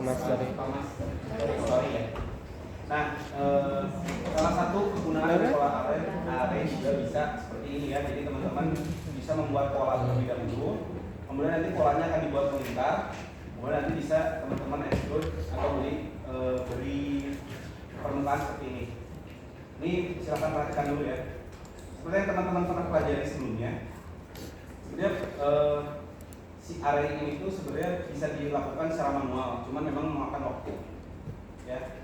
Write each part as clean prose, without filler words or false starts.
Sorry ya. Nah, salah satu kegunaan dari pola array juga bisa seperti ini ya. Jadi teman-teman bisa membuat pola terlebih dahulu, kemudian nanti polanya akan dibuat melingkar, kemudian nanti bisa teman-teman extrude atau beri permukaan seperti ini. Ini silahkan perhatikan dulu ya. Seperti yang teman-teman pernah pelajari sebelumnya, sebenarnya si array ini itu sebenarnya bisa dilakukan secara manual, cuman memang memakan waktu. Ya,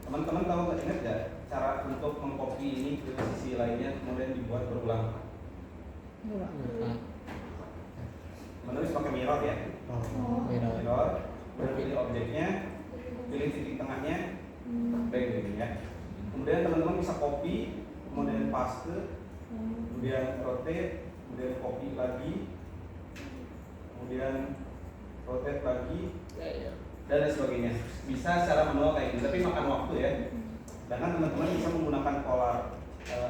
teman-teman tahu nggak, ingat nggak cara untuk mengcopy ini ke sisi lainnya kemudian dibuat berulang? Menulis pakai mirror ya. Mirror, pilih objeknya, pilih titik tengahnya, baik ya. Kemudian teman-teman bisa copy, kemudian paste, kemudian rotate, kemudian copy lagi, kemudian rotate lagi, dan lain sebagainya. Bisa secara manual kayak gini, tapi makan waktu ya. Sedangkan teman-teman bisa menggunakan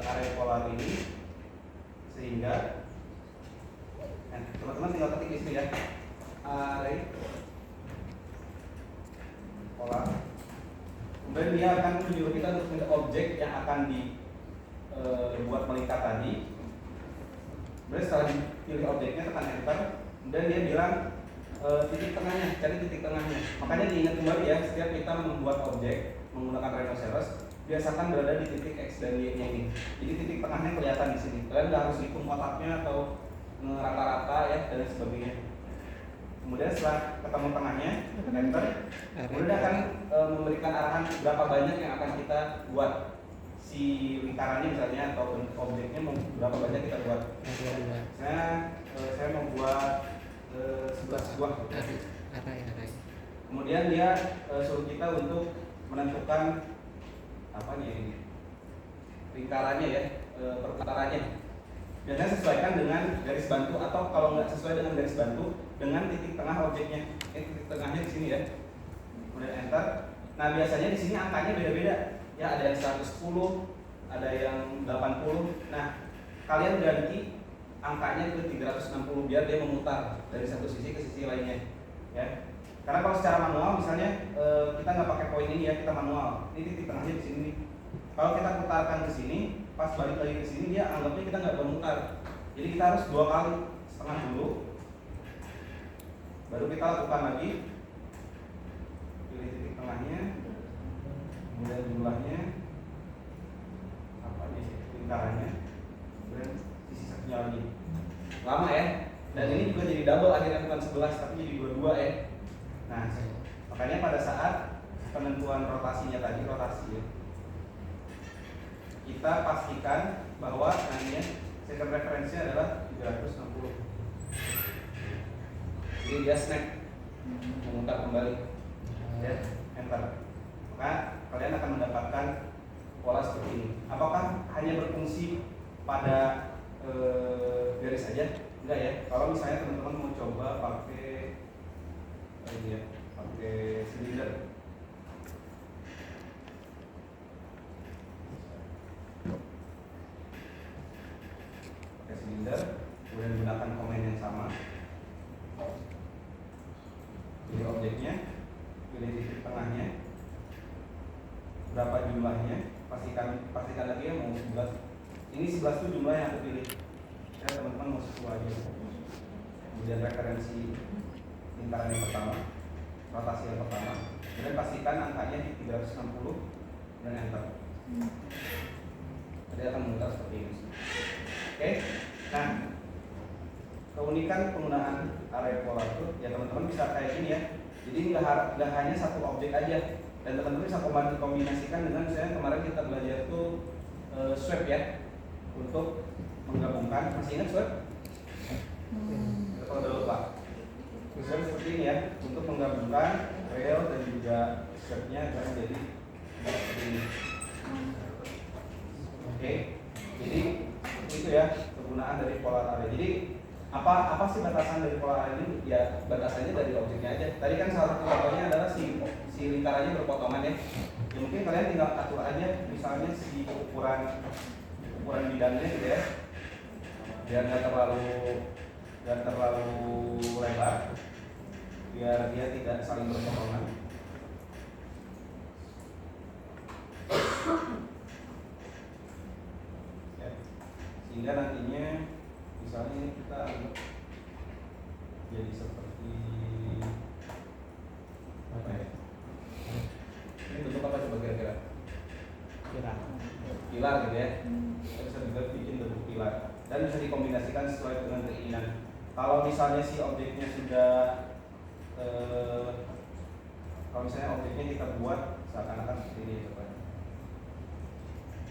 array polar ini sehingga teman-teman tinggal ketik di sini ya, array polar. Kemudian dia akan menyuruh kita untuk memilih objek yang akan dibuat melingkar tadi. Kemudian setelah dipilih objeknya tekan enter, kemudian dia bilang titik tengahnya, cari titik tengahnya. Makanya diingat kembali ya, setiap kita membuat objek menggunakan rhinoceros, biasakan berada di titik X dan Y-nya ini. Jadi titik tengahnya kelihatan di sini. Kalian nggak harus hitung kotaknya atau rata-rata ya dan sebagainya. Kemudian setelah ketemu tengahnya, enter, kemudian akan memberikan arahan berapa banyak yang akan kita buat. Si lingkarannya misalnya atau objeknya berapa banyak kita buat. Saya mau buat 11 buah. Kemudian dia suruh kita untuk menentukan apa nih ini lingkarannya ya, perputarannya. Biasanya sesuaikan dengan garis bantu atau kalau nggak sesuai dengan garis bantu dengan titik tengah objeknya. Titik tengahnya di sini ya. Kemudian enter. Nah biasanya di sini angkanya beda-beda. Ya ada yang 110, ada yang 80. Nah kalian ganti angkanya ke 360 biar dia memutar dari satu sisi ke sisi lainnya. Ya. Karena kalau secara manual misalnya kita nggak pakai poin ini ya, kita manual. Ini titik tengahnya di sini. Kalau kita putarkan ke sini, pas balik lagi ke sini dia anggapnya kita nggak memutar. Jadi kita harus 2 kali setengah dulu, baru kita lakukan lagi. Pilih titik tengahnya, kemudian jumlahnya, apa nih lingkarannya, kemudian sisi satunya lagi. Lama ya. Dan ini juga jadi double, akhirnya bukan 11 tapi jadi 22 ya. Nah, makanya pada saat penentuan rotasinya tadi, rotasi ya, kita pastikan bahwa nantinya second referensinya adalah 360. Jadi dia snap, memutar kembali. Ya, enter. Maka kalian akan mendapatkan pola seperti ini. Apakah hanya berfungsi pada garis saja? Enggak ya. Kalau misalnya teman-teman mau coba pakai ini ya, pakai silinder. Kemudian gunakan komen yang sama, pilih objeknya, pilih titik tengahnya, berapa jumlahnya, pastikan lagi ya mau 11. Ini 11 itu jumlah yang aku pilih. Saya teman-teman mau 10 aja. Kemudian referensi lingkaran yang pertama, rotasi yang pertama, kemudian pastikan angkanya di 360 dan enter. Jadi akan memutar seperti ini. Oke. Nah, keunikan penggunaan array polar itu ya teman-teman bisa kayak gini ya. Jadi nggak hanya satu objek aja, dan teman-teman bisa kombinasikan dengan misalnya kemarin kita belajar itu swap ya, untuk menggabungkan. Masih ingat swap? Kalau udah lupa, swap seperti ini ya, untuk menggabungkan real dan juga swapnya akan menjadi seperti ini. Oke, jadi itu ya kegunaan dari polar array. Jadi apa sih batasan dari polar array ini? Ya batasannya dari objeknya aja. Tadi kan salah satu contohnya adalah si lingkarannya berpotongan ya. Ya mungkin kalian tinggal atur aja, misalnya si ukuran bidangnya gitu ya, biar nggak terlalu lebar, biar dia tidak saling berpotongan. sehingga nantinya misalnya ini kita anggap jadi seperti apa ya? Ini bentuk apa coba kira-kira? Pilar gitu ya. Kita bisa juga bikin bentuk pilar dan bisa dikombinasikan sesuai dengan keinginan. Kalau misalnya si objeknya sudah kalau misalnya objeknya kita buat seakan-akan seperti ini coba.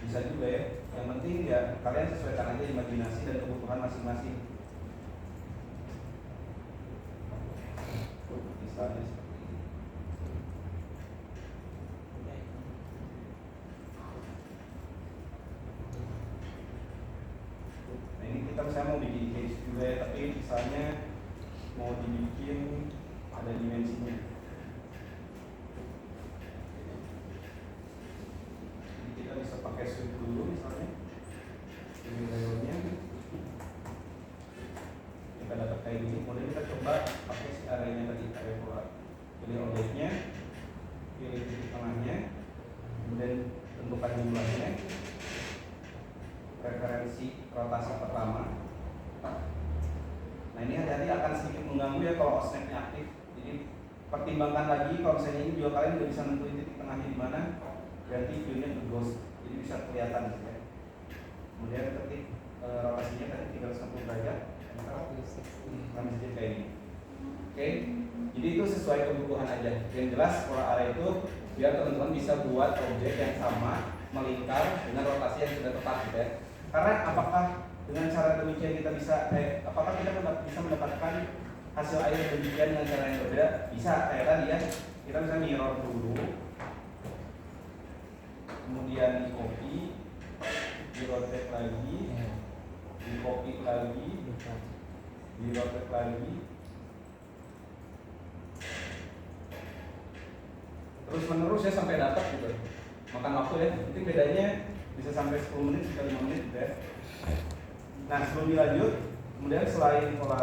Bisa juga ya. Yang penting ya kalian sesuaikan aja imajinasi dan kebutuhan masing-masing. Misalnya seperti ini. Nah ini kita misalnya mau bikin cage juga ya, tapi misalnya mau dibikin ada dimensinya. Jadi kita bisa pakai sweep dulu misalnya. Ini layarnya kita dapat kayak gini. Kemudian kita coba pakai si arraynya tadi, array polar. Pilih objeknya, pilih titik tengahnya, kemudian tentukan jumlahnya, referensi rotasi pertama. Nah ini hati-hati akan sedikit mengganggu ya kalau snapnya aktif. Jadi pertimbangkan lagi kalau misalnya ini juga kalian udah bisa nentuin titik tengahnya di mana, berarti view-nya ke ghost, jadi bisa kelihatan gitu ya. Kemudian ketik rotasinya tadi 360 derajat, kami jadi kayak ini. Oke, jadi itu sesuai kebutuhan aja. Yang jelas pola array itu biar teman-teman bisa buat objek yang sama melingkar dengan rotasi yang sudah tepat gitu ya. Karena apakah dengan cara demikian kita bisa apakah kita bisa mendapatkan hasil air yang demikian dengan cara yang berbeda? Bisa, kayak tadi ya. Kita bisa mirror dulu, kemudian di copy, di rotate lagi, di copy lagi, di rotate lagi, terus menerus ya sampai dapat gitu. Makan waktu ya, mungkin bedanya bisa sampai 10 menit sampai 5 menit gitu ya. Nah sebelum dilanjut, kemudian selain pola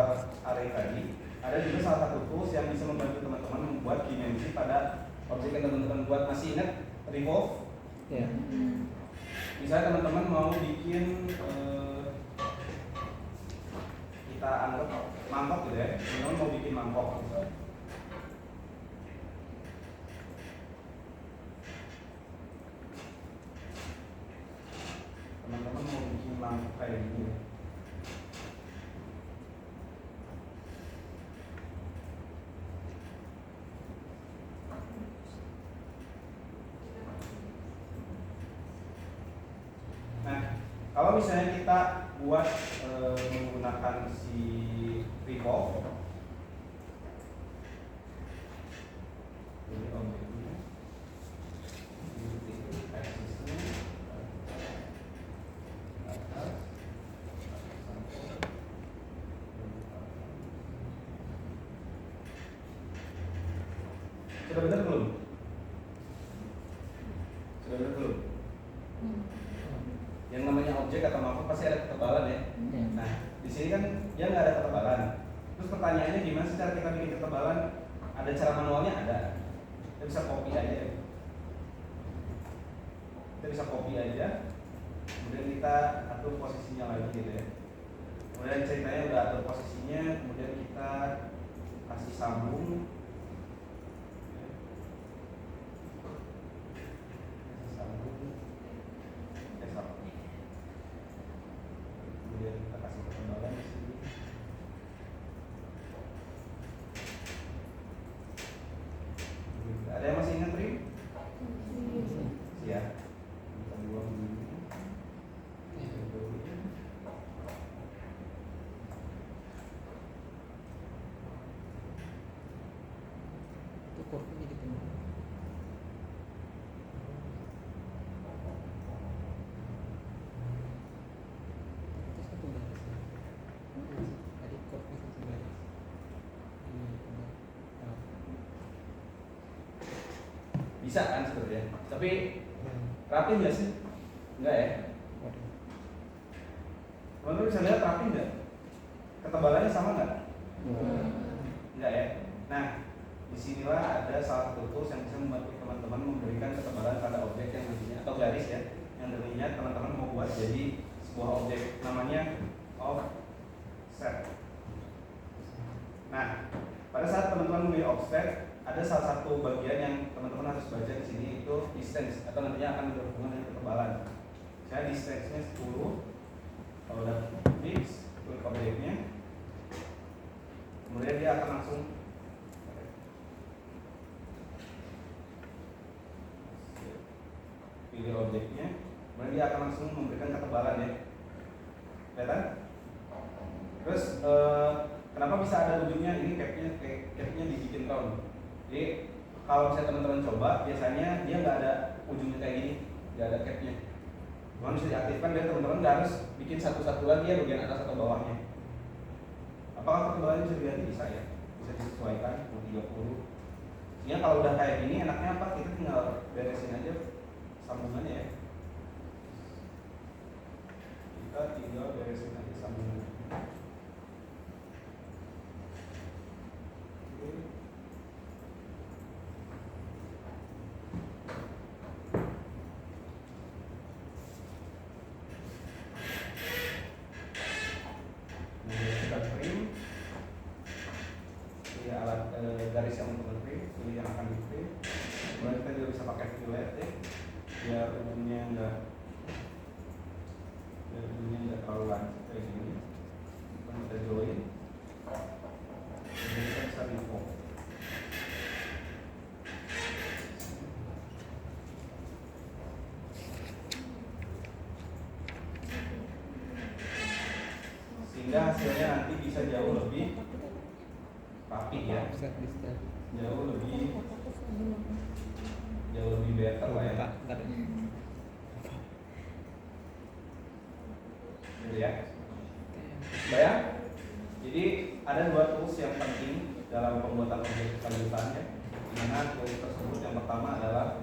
array tadi, ada juga salah satu tools yang bisa membantu teman-teman membuat dimensi pada objek yang teman-teman buat. Masih ingat revolve? Ya. Misalnya teman-teman mau bikin kita anggap mangkok gitu ya, teman-teman mau bikin mangkok misalnya. Teman-teman mau bikin mangkok kayak gini ya. Kalau misalnya kita buat menggunakan si revolve, ini objeknya, axisnya, atas, sudah benar belum? Sudah benar belum? Yang namanya objek atau mangkok pasti ada ketebalan ya. Nah, di sini kan dia nggak ada ketebalan. Terus pertanyaannya gimana sih cara kita bikin ketebalan? Ada cara manualnya? Ada. Kita bisa copy aja. Kita bisa copy aja. Kemudian kita atur posisinya lagi gitu ya. Kemudian ceritanya udah atur posisinya, kemudian kita kasih sambung. Kemudian kita kasih ketebalan di sini. Ada yang masih ingat Rim? Siap. Kita buang dulu. Itu kurvanya di tengah. Bisa kan sebenarnya, tapi rapi nggak sih? Enggak ya? Teman-teman bisa lihat rapi nggak? Ketebalannya sama nggak? Enggak ya? Nah, disinilah ada salah satu tools yang bisa membantu teman-teman memberikan ketebalan pada objek yang nantinya atau garis ya, yang nantinya teman-teman mau buat jadi sebuah sebuah objek namanya offset. Nah, pada saat teman-teman memilih offset, ada salah satu bagian yang teman-teman harus baca di sini, itu distance, atau nantinya akan berhubungan dengan ketebalan. Saya distance-nya 10. Kalau udah fix, klik objeknya, kemudian dia akan langsung pilih objeknya, kemudian dia akan langsung memberikan ketebalan ya. Kelihatan? Terus kenapa bisa ada ujungnya? Ini capnya dibikin round. Jadi kalau misalnya teman-teman coba, biasanya dia nggak ada ujungnya kayak gini, nggak ada capnya. Cuma bisa diaktifkan dan teman-teman nggak harus bikin satu-satu lagi ya bagian atas atau bawahnya. Apakah ketebalannya bisa diganti? Bisa ya, bisa disesuaikan mau 30. Sehingga kalau udah kayak gini enaknya apa? Kita tinggal beresin aja sambungannya ya. Kita tinggal beresin aja sambungannya. Garis yang untuk nge-print, pilih yang akan di-print. Kemudian kita juga bisa pakai fillet ya, biar ujungnya enggak terlalu lancip kayak gini. Kemudian kita join, kemudian kita bisa info. Sehingga hasilnya nanti bisa jauh lebih rapi ya, jauh lebih better lah ya. Gitu ya. Bayang? Jadi ada dua tools yang penting dalam pembuatan objek kelanjutan ya. Dimana tools tersebut yang pertama adalah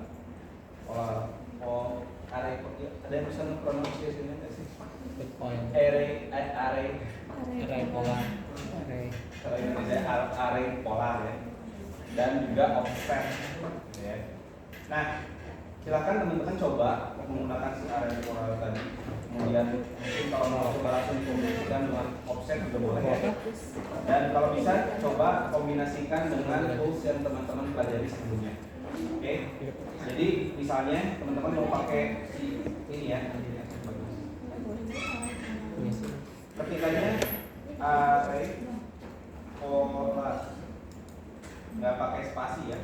array. Ada yang bisa pronunciation-nya nggak sih? Array polar. Kalau Indonesia array polar ya, dan juga offset ya. Nah, silakan teman-teman coba menggunakan si array polar tadi. Kemudian mungkin kalau mau coba langsung kombinasikan dengan offset juga boleh ya. Dan kalau bisa coba kombinasikan dengan tools yang teman-teman pelajari sebelumnya. Oke. Jadi misalnya teman-teman mau pakai si ini ya. Ketikannya array polar, nggak pakai spasi ya.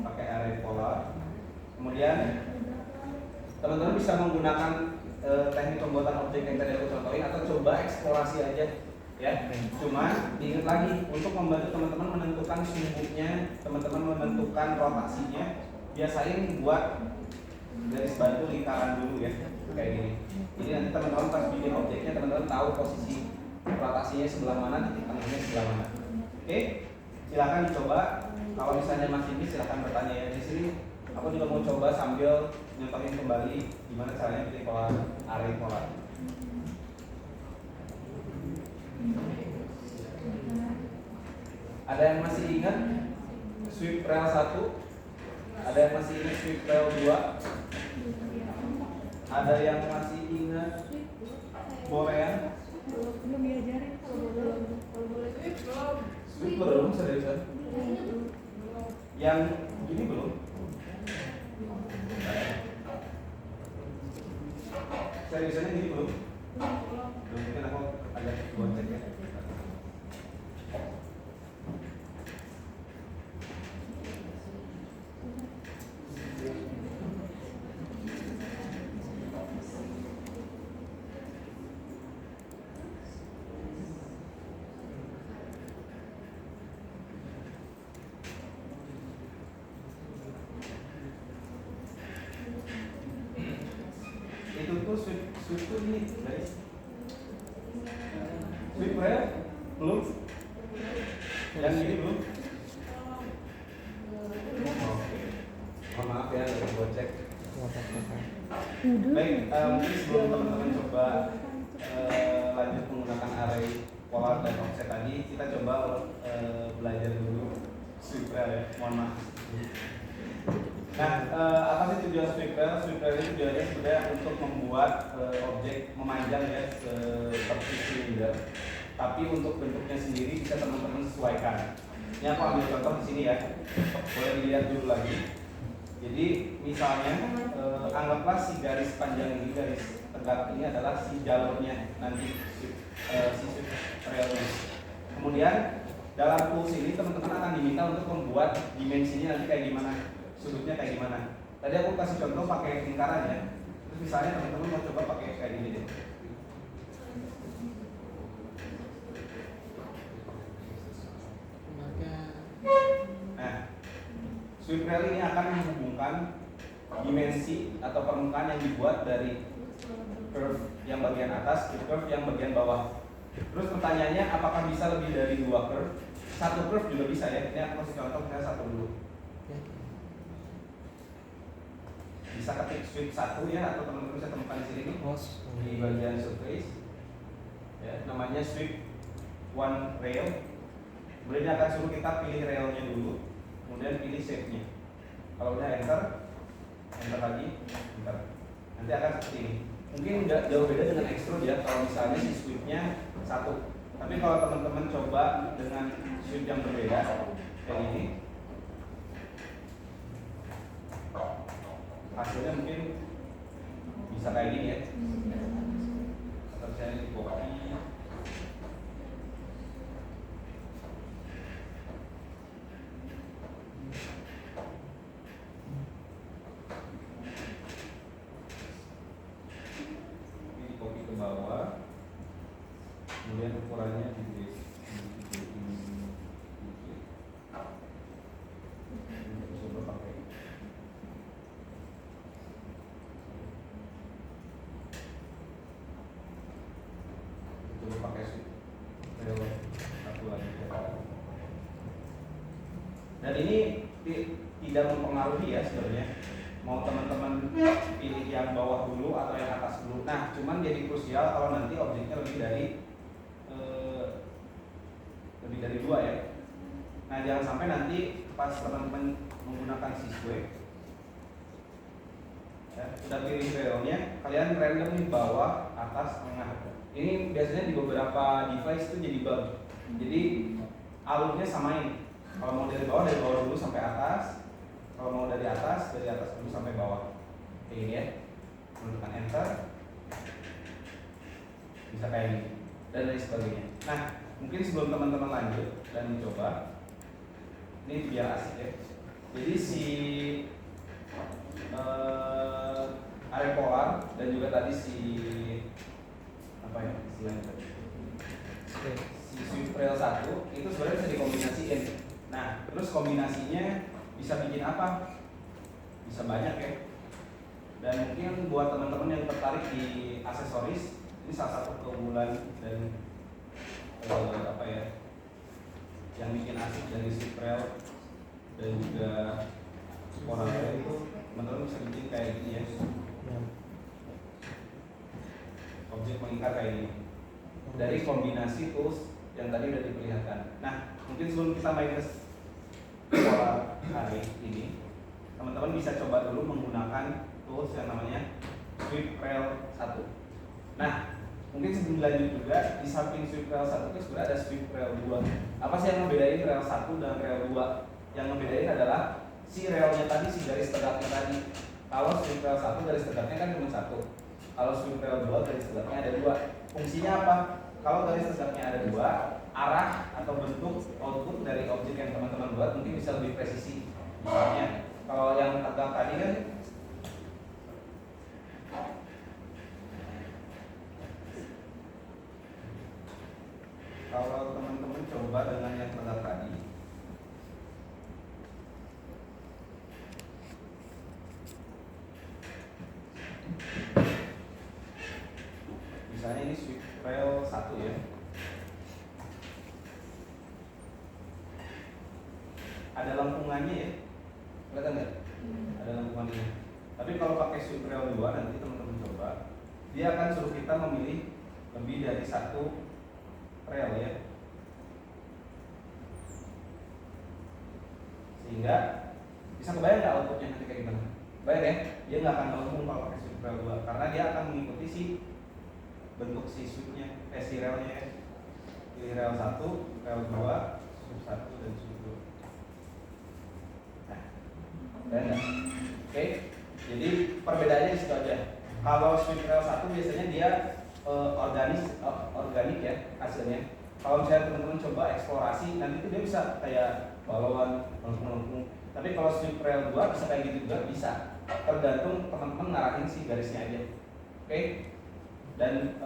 Pakai array polar. Kemudian teman-teman bisa menggunakan teknik pembuatan objek yang tadi aku contohin atau coba eksplorasi aja ya. Cuma diingat lagi untuk membantu teman-teman menentukan sumbunya, teman-teman menentukan rotasinya, biasain buat garis bantu lingkaran dulu ya, kayak gini. Jadi nanti teman-teman pas bikin objeknya, teman-teman tahu posisi rotasinya sebelah mana, titik tengahnya sebelah mana. Oke, silakan dicoba. Kalau misalnya masih ini silakan bertanya ya di sini. Aku juga mau coba sambil nyontohin kembali gimana caranya bikin array polar. Ada yang masih ingat sweep rel 1? Ada yang masih ingat sweep rel 2? Ada yang masih ingat borean? Belum diajarin Sweep belum, seriusan? Yang ini belum? Seriusannya ini belum? Belum, mungkin aku agak buat cek ya. Sweep itu ini guys. Sweep rel belum? Yang ini belum? Oke. Mohon maaf ya, gue cek. Baik, mungkin sebelum teman-teman coba lanjut menggunakan array polar dan offset tadi, kita coba belajar dulu sweep rail ya, mohon maaf. Nah, apa sih tujuan sweep rail? Sweep rail itu tujuannya sebenarnya untuk membuat objek memanjang ya seperti silinder. Tapi untuk bentuknya sendiri bisa teman-teman sesuaikan. Ini aku ambil contoh di sini ya. Boleh dilihat dulu lagi. Jadi misalnya anggaplah si garis panjang ini, garis tegak ini adalah si jalurnya nanti si sweep railnya. Kemudian dalam tools ini teman-teman akan diminta untuk membuat dimensinya nanti kayak gimana, sudutnya kayak gimana. Tadi aku kasih contoh pakai lingkaran ya. Terus misalnya teman-teman mau coba pakai kayak gini deh. Nah, sweep rail ini akan menghubungkan dimensi atau permukaan yang dibuat dari curve yang bagian atas ke curve yang bagian bawah. Terus pertanyaannya, apakah bisa lebih dari 2 curve? Satu curve juga bisa ya. Ini aku kasih contoh, saya satu dulu. Bisa ketik sweep 1 ya, atau teman-teman bisa temukan di sini nih, di bagian surface. Ya, namanya sweep 1 rail. Kemudian dia akan suruh kita pilih railnya dulu, kemudian pilih shape-nya. Kalau udah enter lagi, enter. Nanti akan seperti ini. Mungkin nggak jauh beda dengan extrude ya, kalau misalnya si sweep-nya 1. Tapi kalau teman-teman coba dengan sweep yang berbeda kayak ini, hasilnya mungkin bisa kayak gini ya. Atau saya di copy. Ini copy ke bawah. Kemudian ukurannya coba pakai rail satu lagi. Dan ini tidak mempengaruhi ya sebenarnya, mau teman-teman pilih yang bawah dulu atau yang atas dulu. Nah, cuman jadi krusial kalau nanti objeknya lebih dari 2 ya. Nah, jangan sampai nanti pas teman-teman menggunakan siswe ya, sudah pilih railnya, kalian random di bawah, atas, tengah. Ini biasanya di beberapa device itu jadi bug. Jadi alurnya samain. Kalau mau dari bawah dulu sampai atas. Kalau mau dari atas dulu sampai bawah. Kayak gini ya. Menentukan enter. Bisa kayak gini. Dan lain sebagainya. Nah, mungkin sebelum teman-teman lanjut dan mencoba, ini biar asik ya. Jadi si area polar dan juga tadi si apa ya istilahnya tadi, si sweep rail 1 itu sebenarnya bisa dikombinasiin. Nah, terus kombinasinya bisa bikin apa? Bisa banyak ya. Dan mungkin buat teman-teman yang tertarik di aksesoris, ini salah satu keunggulan dan apa ya yang bikin asik dari sweep rail dan juga polar rail itu, teman-teman bisa bikin kayak gini ya. Objek mengikat kayak ini dari kombinasi tools yang tadi udah diperlihatkan. Nah, mungkin sebelum kita main ke pola hari ini, teman-teman bisa coba dulu menggunakan tools yang namanya sweep rail 1. Nah, mungkin sebelum lanjut juga, di samping sweep rail 1 itu sudah ada sweep rail 2. Apa sih yang membedain rail 1 dan rail 2? Yang membedain adalah si railnya tadi, si garis tegaknya tadi. Kalau sweep rail 1 garis tegaknya kan cuma 1. Kalau sweep rail 2 garis tegaknya ada 2. Fungsinya apa? Kalau garis tegaknya ada 2, arah atau bentuk output dari objek yang teman-teman buat mungkin bisa lebih presisi. Misalnya, kalau yang tegak tadi kan kalau teman-teman coba dengan yang tegak tadi, misalnya ini sweep rail 1 ya, ada lengkungannya ya, kelihatan nggak? Ada lengkungannya. Tapi kalau pakai sweep rail 2 nanti teman-teman coba, dia akan suruh kita memilih lebih dari 1 rail ya. Sehingga bisa kebayang nggak outputnya nanti kayak gimana? Bayang ya, dia nggak akan ngomong kalau pakai sweep rel 2 karena dia akan mengikuti si bentuk si sweepnya, si relnya ya. Pilih rel 1, rel 2, sweep 1 dan sweep 2. Nah, bayang nggak? Oke, jadi perbedaannya di situ aja. Kalau sweep rel 1 biasanya dia organik ya hasilnya. Kalau misalnya teman-teman coba eksplorasi, nanti tuh dia bisa kayak balon, melengkung. Tapi kalau sweep rel 2 bisa kayak gitu juga bisa. Tergantung teman-teman ngarahin si garisnya aja. Oke? Dan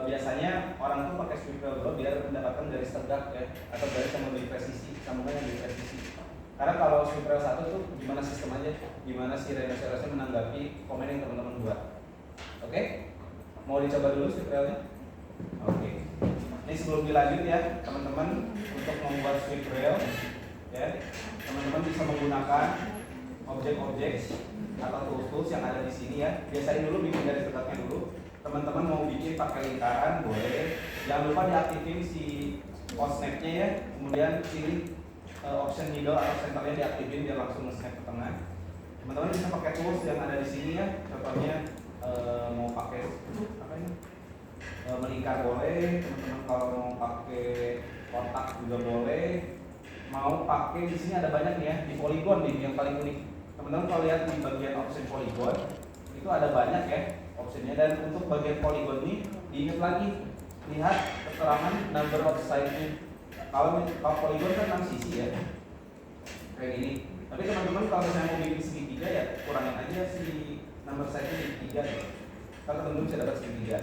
biasanya orang tuh pakai sweep rel 2 biar mendapatkan garis tegak ya, atau garis yang lebih presisi, sambungan yang lebih presisi. Karena kalau sweep rel 1 tuh gimana sistem aja, gimana si renoserasnya menanggapi komen yang teman-teman buat. Oke? Mau dicoba dulu sweep relnya? Oke. Ini sebelum dilanjut ya, teman-teman untuk membuat sweep rail, ya, teman-teman bisa menggunakan objek-objek atau tools-tools yang ada di sini ya. Biasain dulu bikin garis tegaknya dulu. Teman-teman mau bikin pakai lingkaran boleh. Jangan lupa diaktifin si snap-nya ya. Kemudian pilih option middle atau centernya diaktifin biar langsung snap ke tengah. Teman-teman bisa pakai tools yang ada di sini ya. Contohnya mau pakai apa ini? Melingkar boleh, teman-teman kalau mau pakai kotak juga boleh. Mau pakai di sini ada banyak nih ya, di polygon nih yang paling unik. Teman-teman kalau lihat di bagian option polygon itu ada banyak ya optionnya, dan untuk bagian polygon ini diingat lagi, lihat keterangan number of side-nya. Kalau polygon kan 6 sisi ya, kayak gini. Tapi teman-teman kalau misalnya mau bikin segitiga ya kurangin aja si number side-nya di 3 ya. Kalau teman-teman bisa dapat segitiga.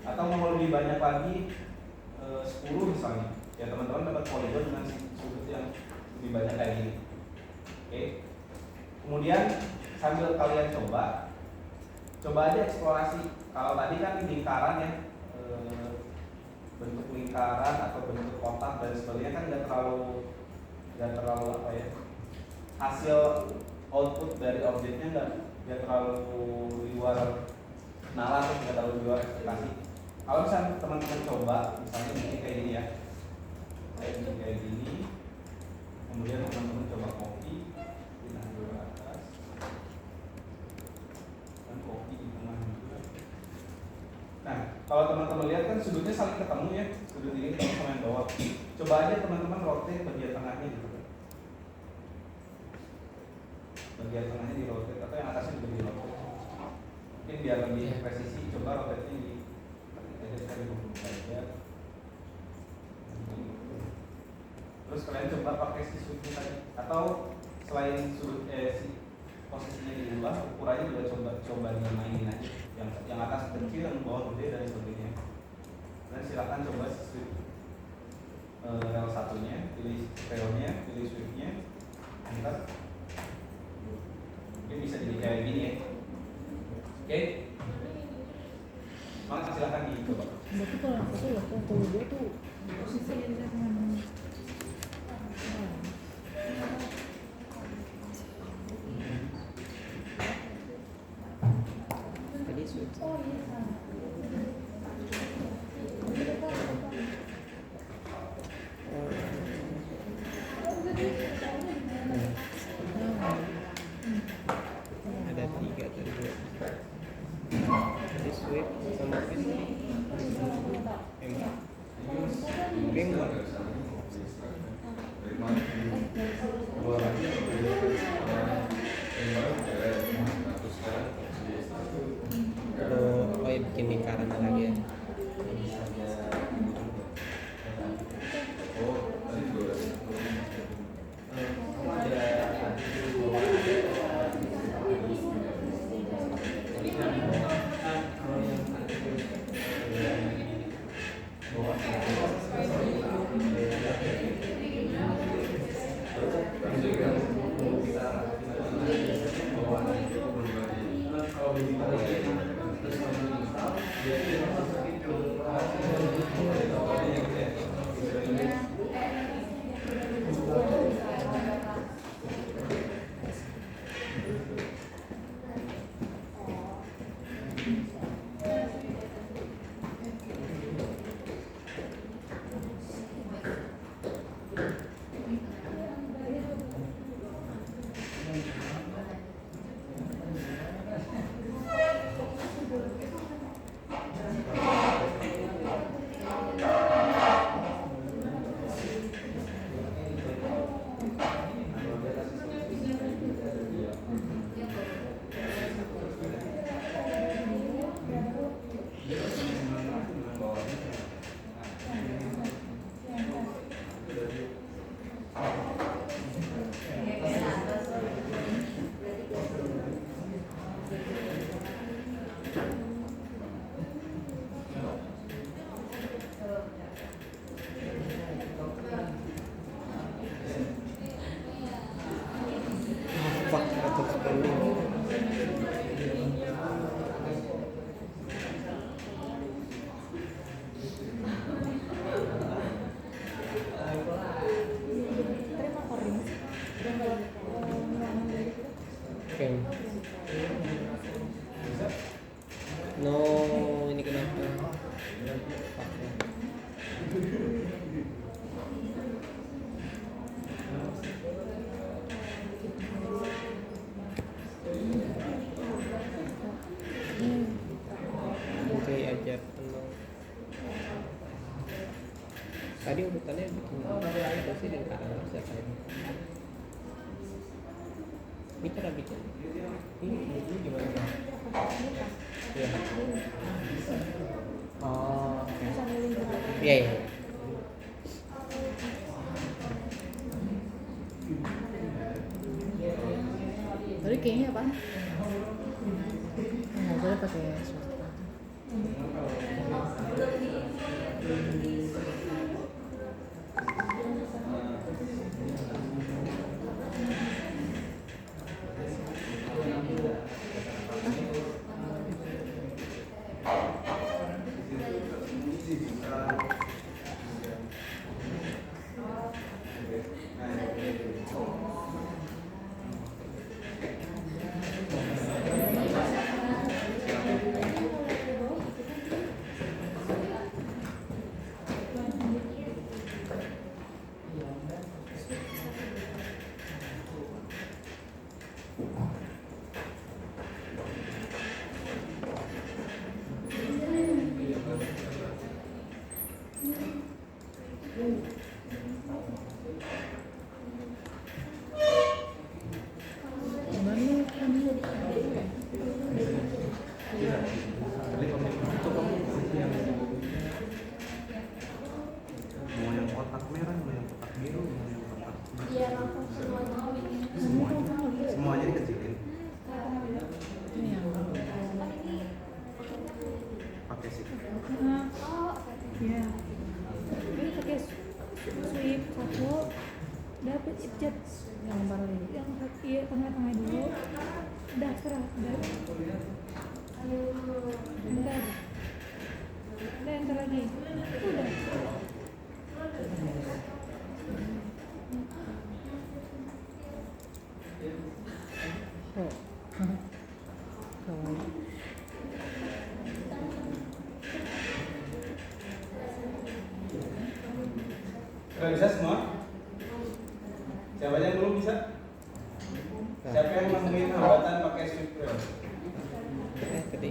Atau mau lebih banyak lagi 10 misalnya, ya teman-teman dapat polygon dengan sudut yang lebih banyak kayak gini. Oke. Kemudian sambil kalian coba aja eksplorasi. Kalau tadi kan lingkaran ya, bentuk lingkaran atau bentuk kotak dan sebagainya kan nggak terlalu apa ya, hasil output dari objeknya nggak terlalu di luar nalar, nggak terlalu di luar ekspektasi. Kalau misalnya teman-teman coba, misalnya bikin kayak gini ya, kayak gini, kemudian teman-teman coba copy, pindah ke atas, dan copy di tengah juga. Nah, kalau teman-teman lihat kan sudutnya saling ketemu ya, sudut ini ketemu sama yang bawah. Coba aja teman-teman rotate bagian tengahnya gitu. Bagian tengahnya di rotate atau yang atasnya juga di rotate. Mungkin biar lebih presisi, coba rotate-nya di saja. Terus kalian coba pakai si sudutnya tadi, atau selain sudut si posisinya diubah, ukurannya juga coba dimainin aja. Yang atas kecil, yang bawah gede dan sebagainya. Dan silakan coba sweep rel satunya, pilih relnya, pilih sweepnya, enter. Mungkin bisa jadi kayak gini ya. Oke. Maka silakan dicoba. Berarti kalau yang satu loh, kalau dia tuh posisi yang mana? Tadi sweep. Oh iya. Ada 3 tadi. Tadi sweep sama oh ya bikin lingkaran lagi ya. Tadi urutannya bikin apa sih lingkaran harus siapa ini? Ini cara bikin. Ini gimana? Bang? Iya. Oh, oke. Iya, iya. Tadi kayaknya apa? Nggak boleh pakai swasta. Mau yang kotak merah, mau yang kotak biru, mau yang kotak semuanya dikecilin. Ini yang Pakai sih. Ya. Ini pakai sweep satu, dapat cat yang baru ini. yang iya tengah-tengah dulu. Udah serah, udah. Bentar. Udah enter lagi. Udah. Oh. Kawan. Udah bisa semua? Siapa yang belum bisa? Siapa yang nemuin hambatan pakai sweep rail? Tadi.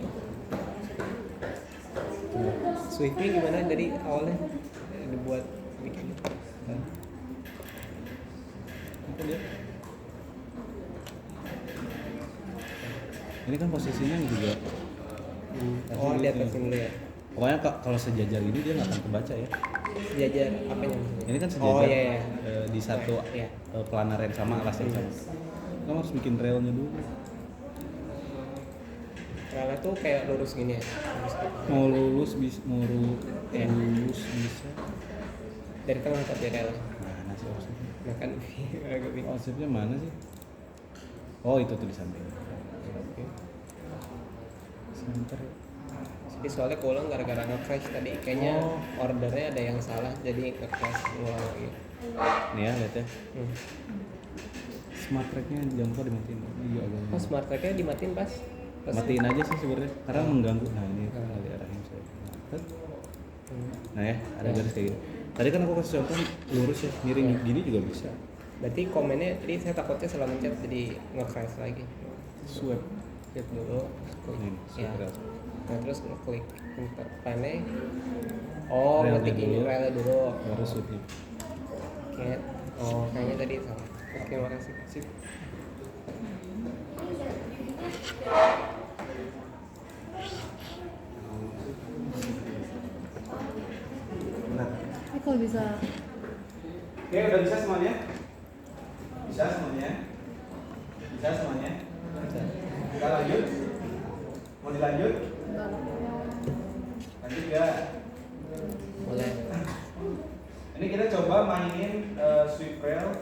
Sweeping gimana dari awalnya dibuat bikin? Apa dia? Ini kan posisinya juga. Oh, di atas dulu ya. Pokoknya kalau sejajar ini dia nggak akan kebaca ya. Sejajar apanya maksudnya? Ini kan sejajar Oh iya, iya. di satu Iya. planar yang sama, alas yang sama. Kamu harus bikin railnya dulu. Rela tuh kayak lurus gini ya. Lurus gitu. Mau lulus bisa, Iya. lulus bisa. Dari tengah tapi rela. Mana sih offsetnya? Nah kan agak bingung. Offsetnya mana sih? Oh itu tuh di samping. Center. Jadi soalnya keulang gara-gara nge-crash tadi kayaknya Oh. ordernya ada yang salah jadi nge-crash ulang lagi. Nih ya lihat ya. Smart tracknya jangan lupa dimatiin. Iya agak. Oh, smart track-nya dimatiin pas Matiin aja sih sebenarnya karena mengganggu. Nah ini kali arahin saya. Nah ya ada garis kayak gini. Tadi kan aku kasih contoh lurus ya, miring gini juga bisa. Berarti komennya tadi saya takutnya salah mencet jadi nge-crash lagi. Swipe. Hit dulu, klik. Ini Ya. swipe rail. Nah terus ngeklik enter pane. Oh, Railnya ngetik ini dulu. rel dulu. Baru swipe. Oke. Oh, kayaknya tadi salah. Oke, makasih. Sip. Benar. Ini kalau bisa Oke, udah bisa semuanya? Bisa semuanya? Bisa semuanya? Kita lanjut? Mau dilanjut? Lanjut gak? Boleh. Ini kita coba mainin sweep rail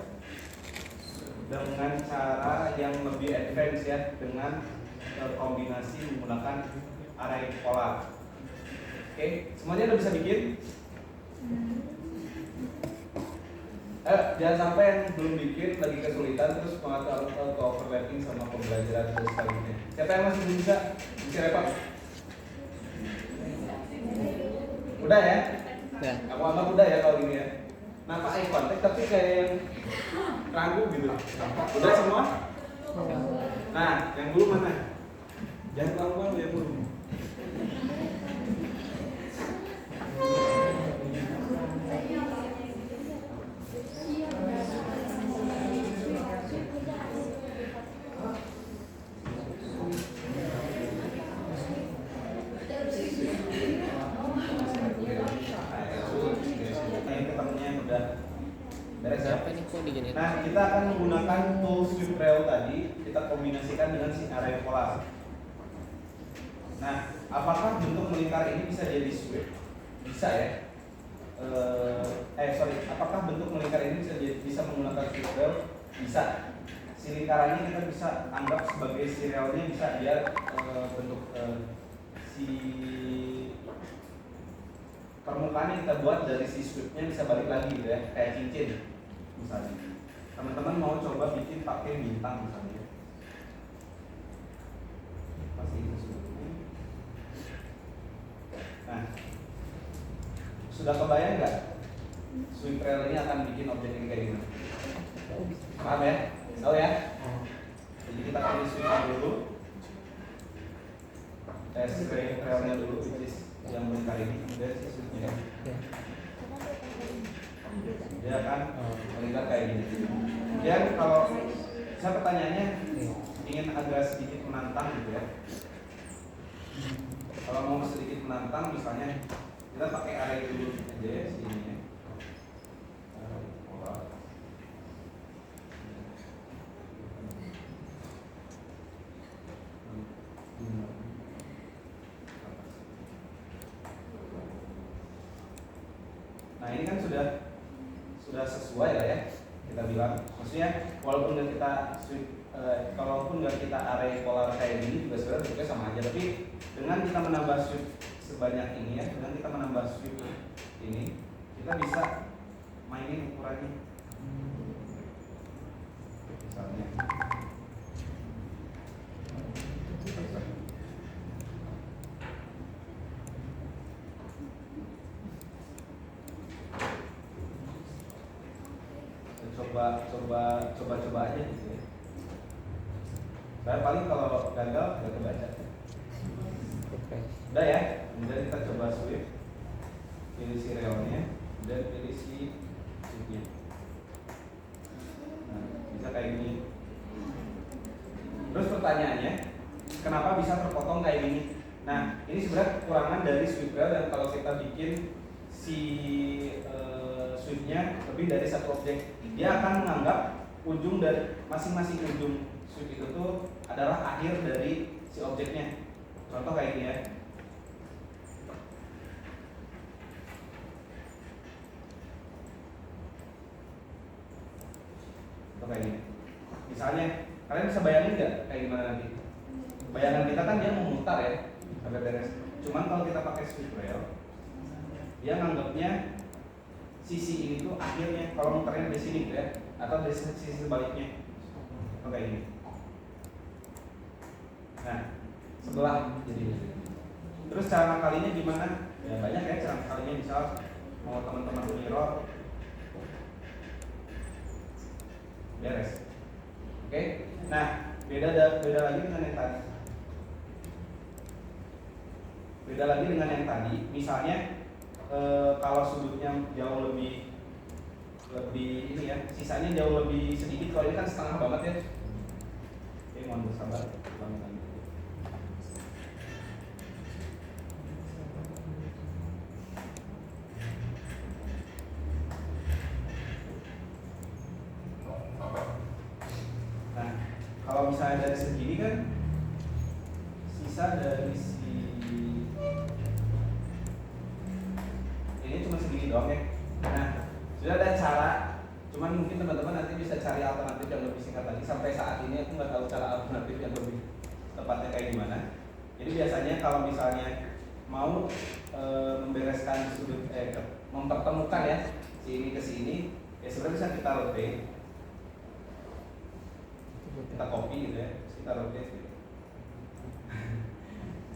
dengan cara yang lebih advance ya, dengan kombinasi menggunakan array polar. Oke, semuanya udah bisa bikin? Jangan sampai yang belum bikin lagi kesulitan terus mengatur ke overlapping sama pembelajaran terus selanjutnya. Siapa yang masih belum bisa? Bisa repot? Udah ya? Nah, Aku anggap udah ya kalau gini ya. Nampak eye contact tapi kayak yang ragu gitu. Udah semua? Nah, yang belum mana? Jangan malu-malu yang belum. Beres ya? Berapa nih kok diginiin? Nah, kita akan menggunakan tool sweep rail tadi, kita kombinasikan dengan si array polar. Nah, apakah bentuk melingkar ini bisa jadi sweep? Bisa ya. Apakah bentuk melingkar ini bisa menggunakan sweep rail? Bisa. Si lingkarannya kita bisa anggap sebagai serialnya, bisa dia bentuk si permukaan yang kita buat dari si sweepnya bisa balik lagi gitu ya, kayak cincin misalnya. Teman-teman mau coba bikin pakai bintang misalnya. Pasti itu sweepnya. Nah, sudah kebayang nggak sweep rail ini akan bikin objek ini kayak gimana? Paham ya? Tahu ya? Jadi kita pilih sweep dulu, sweep railnya dulu, which is yang melingkar ini, kemudian si sweepnya. Dia akan melingkar kayak gini. Kemudian kalau saya pertanyaannya ingin agak sedikit menantang gitu ya. Kalau mau sedikit menantang, misalnya kita pakai array dulu aja ya sini ya. Nah ini kan sudah sesuai lah ya, kita bilang. Maksudnya walaupun nggak kita kalaupun nggak kita array polar kayak gini juga sebenarnya bentuknya sama aja. Tapi dengan kita menambah sweep sebanyak ini ya, dengan kita menambah sweep ini, kita bisa mainin ukurannya. Misalnya. Coba aja gitu ya. Saya paling kalau gagal nggak kebaca. Udah ya, kemudian kita coba sweep, pilih si railnya, dan pilih si sweepnya. Nah, bisa kayak gini. Terus pertanyaannya, kenapa bisa terpotong kayak gini? Nah, ini sebenarnya kekurangan dari sweep rail, dan kalau kita bikin si sweepnya lebih dari satu objek, dia akan menganggap ujung dari masing-masing ujung sweep itu tuh adalah akhir dari si objeknya. Contoh kayak gini ya. Contoh kayak gini. Misalnya, kalian bisa bayangin nggak kayak gimana nanti? Bayangan kita kan dia memutar ya, sampai beres. Cuman kalau kita pakai sweep rail, dia nganggapnya sisi ini tuh akhirnya, kalau muternya dari sini gitu ya, atau dari sisi sebaliknya. Oke ini. Nah, sebelah jadi. Terus cara ngakalinya gimana? Ya banyak ya cara ngakalinya, misal mau teman-teman mirror, beres. Oke. Nah, beda lagi dengan yang tadi. Beda lagi dengan yang tadi, misalnya kalau sudutnya jauh lebih ini ya, sisanya jauh lebih sedikit. Kalau ini kan setengah banget ya. Oke, mohon bersabar. Nah, kalau misalnya dari segini kan sisa dari ini cuma segini doang ya. Nah, sudah ada cara, cuman mungkin teman-teman nanti bisa cari alternatif yang lebih singkat lagi. Sampai saat ini aku nggak tahu cara alternatif yang lebih tepatnya kayak gimana. Jadi biasanya kalau misalnya mau membereskan sudut, mempertemukan ya si ini ke sini, ya sebenarnya bisa kita rotate, kita copy gitu ya, kita rotate gitu.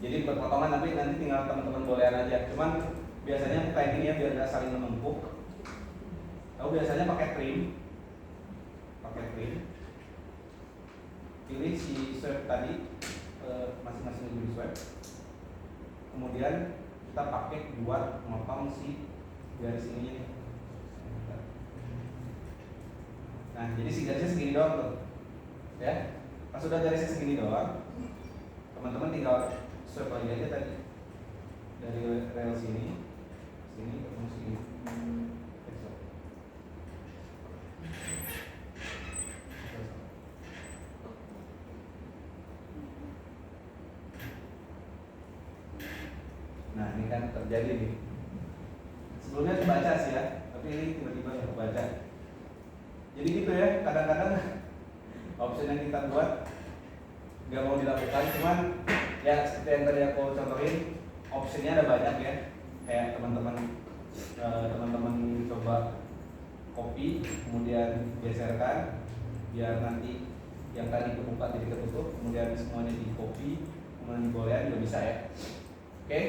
Jadi berpotongan, tapi nanti tinggal teman-teman bolehan aja. Cuman biasanya aku kayak gini ya, biar nggak saling menumpuk. Aku biasanya pakai trim, pilih si swipe tadi, masing-masing ujung swipe. Kemudian kita pakai buat motong si garis ininya. Nah, jadi si garisnya segini doang tuh, ya. Pas sudah garisnya segini doang, teman-teman tinggal swipe lagi aja tadi dari rel sini ketemu sini. terjadi nih. Sebelumnya kebaca sih ya, tapi ini tiba-tiba nggak kebaca. Jadi gitu ya, kadang-kadang option yang kita buat nggak mau dilakukan, cuman ya seperti yang tadi aku contohin, optionnya ada banyak ya. Kayak teman-teman coba copy, kemudian geserkan biar nanti yang tadi kebuka jadi ketutup, kemudian semuanya di copy, kemudian digolean juga bisa ya. Oke,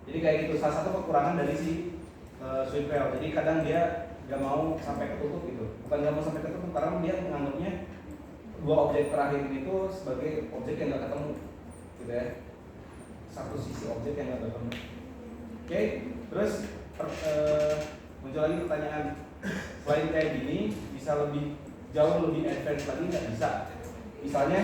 jadi kayak gitu. Salah satu kekurangan dari si sweep rail. Jadi kadang dia nggak mau sampai ketutup gitu. Bukan nggak mau sampai ketutup karena dia menganggapnya dua objek terakhir ini tuh sebagai objek yang nggak ketemu, gitu ya. Satu sisi objek yang nggak ketemu. Oke, terus muncul lagi pertanyaan, selain kayak gini bisa jauh lebih advance lagi nggak? Bisa. Misalnya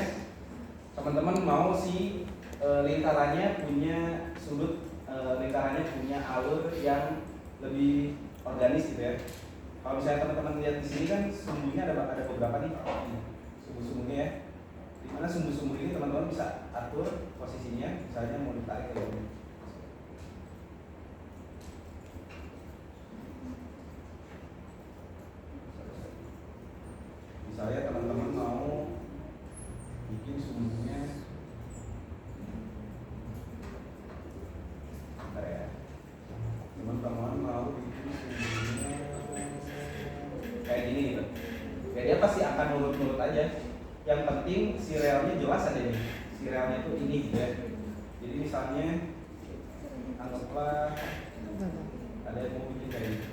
teman-teman mau si lingkarannya punya sudut, lingkarannya punya alur yang lebih organis gitu ya. Kalau misalnya teman-teman lihat di sini kan sumbunya ada beberapa nih, sumbu-sumbunya ya. Dimana sumbu-sumbu ini teman-teman bisa atur posisinya, misalnya mau ditarik kayak gini. Misalnya teman-teman mau bikin sumbunya, bentar ya, teman-teman mau bikin sumbunya kayak gini gitu. Ya dia pasti akan nurut-nurut aja. Yang penting si relnya jelas ada nih. Si relnya itu ini gitu ya. Jadi misalnya anggaplah ada yang mau bikin kayak gini.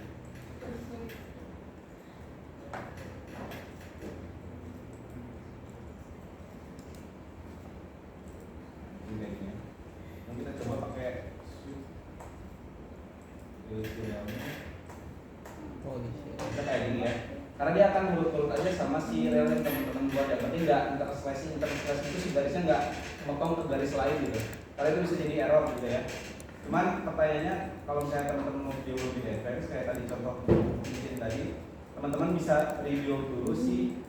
Kita coba pakai sweep relnya. Oh iya. Kita kayak gini ya. Karena dia akan nurut-nurut aja sama si rel yang teman-teman buat. Yang penting nggak interslacing itu si garisnya nggak motong ke garis lain gitu. Karena itu bisa jadi error gitu ya. Cuman pertanyaannya, kalau misalnya teman-teman mau review lebih advance kayak tadi contoh bikin tadi, teman-teman bisa review dulu si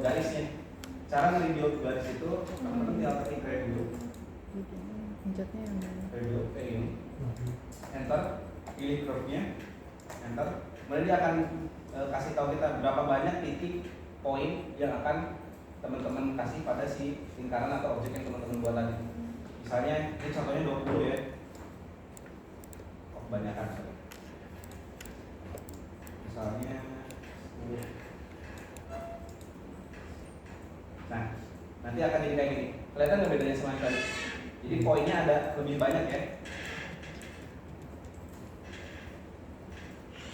garisnya. Cara nge-review garis itu teman-teman tinggal ketik review. Pencetnya yang mana? Review kayak ini. Enter, pilih curve-nya, enter. Kemudian dia akan kasih tahu kita berapa banyak titik poin yang akan teman-teman kasih pada si lingkaran atau objek yang teman-teman buat tadi. Misalnya ini contohnya 20 ya. Oh, kebanyakan. Misalnya 10. Nah, nanti akan jadi kayak gini. Kelihatan nggak bedanya sama yang tadi? Jadi poinnya ada lebih banyak ya.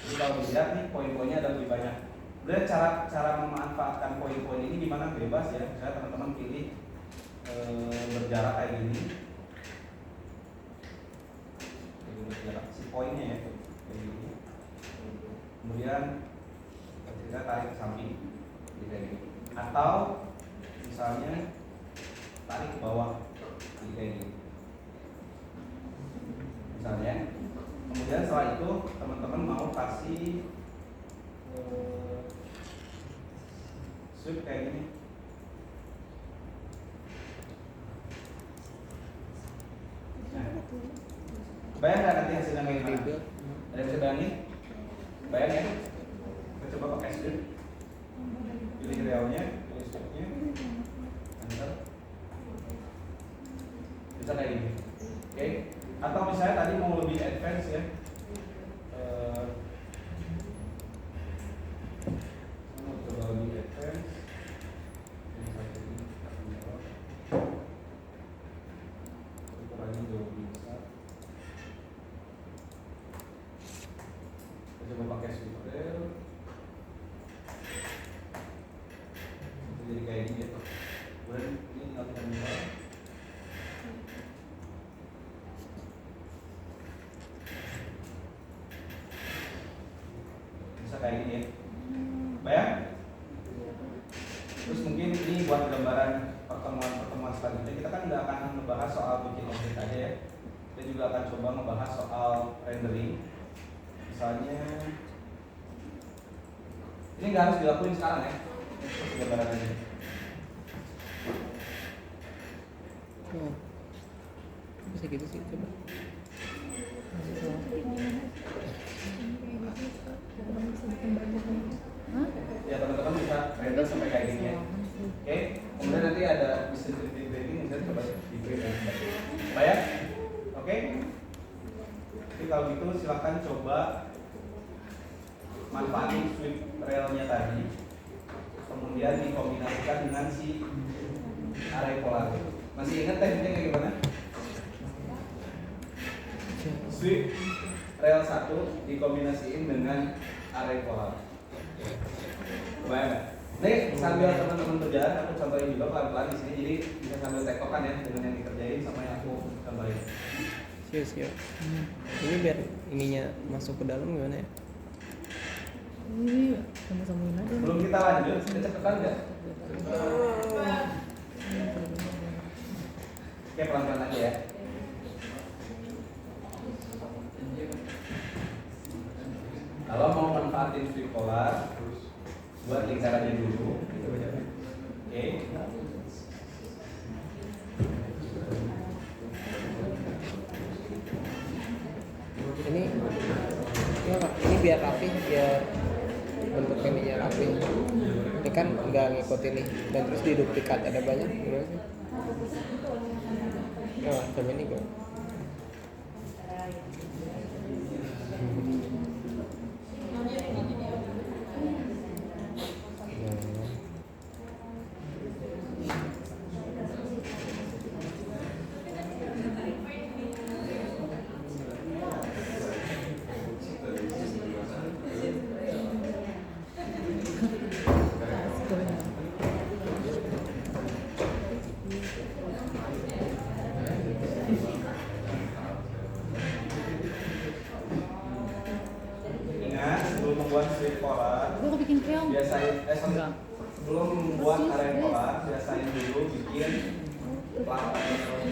Jadi kalau dilihat nih poin-poinnya ada lebih banyak. Kemudian cara memanfaatkan poin-poin ini gimana? Bebas ya. Misalnya teman-teman pilih berjarak kayak gini. Jadi berjarak si poinnya ya kayak gini. Kemudian kita tarik ke samping, jadi kayak gini. Atau misalnya tarik ke bawah, jadi kayak gini. Misalnya. Kemudian setelah itu teman-teman mau kasih sweep kayak gini. Nah, bayang nggak nanti hasilnya kayak gini? Ada yang bisa bayangin? Bayang ya? Kita coba pakai sweep. Pilih realnya, pilih sweepnya, enter. Bisa kayak gini. Oke? Atau misalnya tadi mau lebih advance ya, mau coba lebih advance, ukurannya jauh lebih besar. Kita coba pakai sweep rail, jadi kayak gini ya. Kemudian ini tinggal kita kayak gini ya. Bayang? Terus mungkin ini buat gambaran pertemuan selanjutnya. Kita kan nggak akan membahas soal bikin objek aja ya. Kita juga akan coba membahas soal rendering. Misalnya ini nggak harus dilakuin sekarang ya. Terus gambaran aja. Oh. Bisa gitu sih coba. itu sampai kayak gini ya. Oke, kemudian nanti ada bisa breaking, bisa coba di break dan sebagainya. Baik, oke. Jadi kalau gitu silakan coba manfaatin sweep railnya tadi, kemudian dikombinasikan dengan si array polar. Masih ingat tekniknya kayak gimana? Sweep rail 1 dikombinasiin dengan array polar. Kebayang nggak? Nih sambil teman-teman berjalan, aku contohin juga pelan-pelan di sini, jadi bisa sambil tektokan ya dengan yang dikerjain sama yang aku contohin. Siap. Ini biar ininya masuk ke dalam gimana ya? Ini sama-samain aja. Sebelum kita lanjut, kecepatan nggak? Oke, pelan-pelan aja ya. Kalau mau manfaatin sweep polar, buat lingkarannya dulu. Oke. Ini biar rapi, biar bentuk ininya rapi. Ini kan nggak ngikutin nih, dan terus diduplikat ada banyak gimana sih? Oh, coba ini gue. Ingat sebelum membuat sweep polar, Gue kebikin keong. sebelum membuat array polar, biasain dulu bikin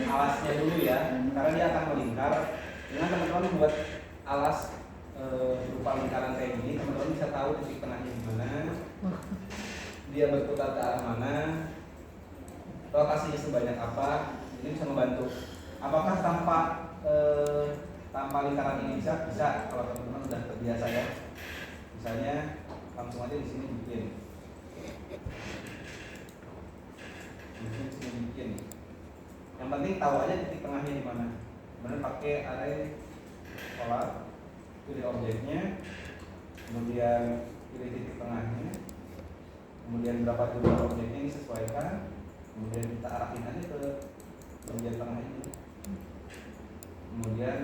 alasnya dulu ya, karena dia akan melingkar. Dengan teman-teman membuat alas berupa lingkaran kayak gini, teman-teman bisa tahu titik tengahnya di mana, dia berputar ke arah mana, rotasinya sebanyak apa. Ini bisa membantu. Apakah tanpa lingkaran ini bisa kalau teman-teman sudah terbiasa ya. Misalnya langsung aja di sini bikin. Yang penting tahu aja titik tengahnya di mana. Kemudian pakai array polar, pilih objeknya, kemudian pilih titik tengahnya, kemudian berapa jumlah objeknya ini sesuaikan, kemudian kita arahin aja ke bagian tengah ini. Kemudian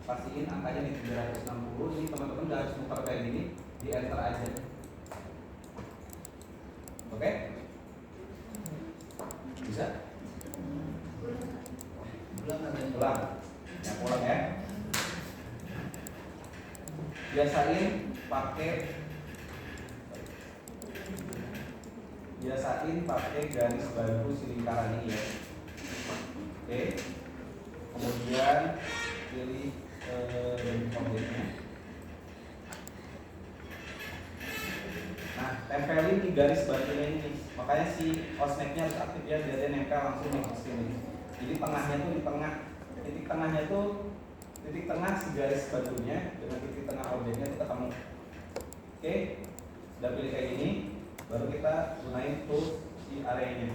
pastiin angkanya di 360. Ini teman-teman nggak harus muter kayak gini, di enter aja. Oke? Bisa? Ulang. Yang ulang ya. Biasain pakai garis bantu si lingkaran ini ya. Oke. Kemudian pilih objeknya. Nah, tempelin di garis bantunya ini. Makanya si osneknya harus aktif ya, biar dia nempel langsung di sini. Jadi tengahnya tuh di tengah. Titik tengahnya tuh titik tengah si garis bantunya dengan titik tengah objeknya itu ketemu. Oke. Udah pilih kayak gini, baru kita gunain tools si arraynya.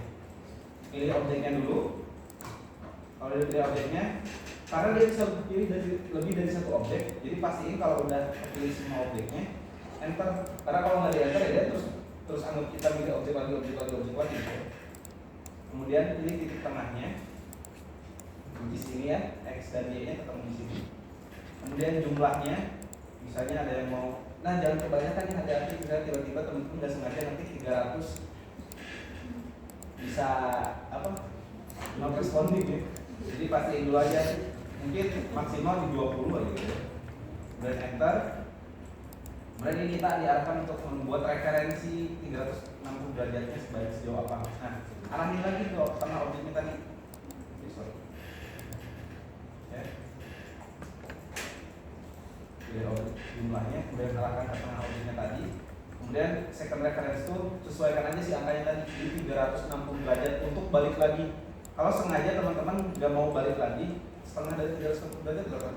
Pilih objeknya dulu. Kalau udah pilih objeknya, karena dia bisa pilih lebih dari satu objek, jadi pastiin kalau udah pilih semua objeknya, enter. Karena kalau nggak di enter ya dia terus anggap kita pilih objek lagi. Kemudian pilih titik tengahnya di sini ya, x dan y nya ketemu di sini. Kemudian jumlahnya, misalnya ada yang mau, nah jangan kebanyakan ya, hati-hati misalnya tiba-tiba teman-teman nggak sengaja nanti 300 bisa apa? Not responding ya. Jadi pastiin dulu aja, mungkin maksimal di 20 aja gitu. Dan enter. Kemudian ini kita diarahkan untuk membuat referensi 360 derajatnya sejauh apa. Nah, arahin lagi ke tengah objeknya tadi. Pilih objek jumlahnya, kemudian arahkan ke tengah objeknya tadi. Kemudian second reference itu sesuaikan aja si angkanya tadi di 360 derajat untuk balik lagi. Kalau sengaja teman-teman nggak mau balik lagi, setengah dari 360 derajat berapa?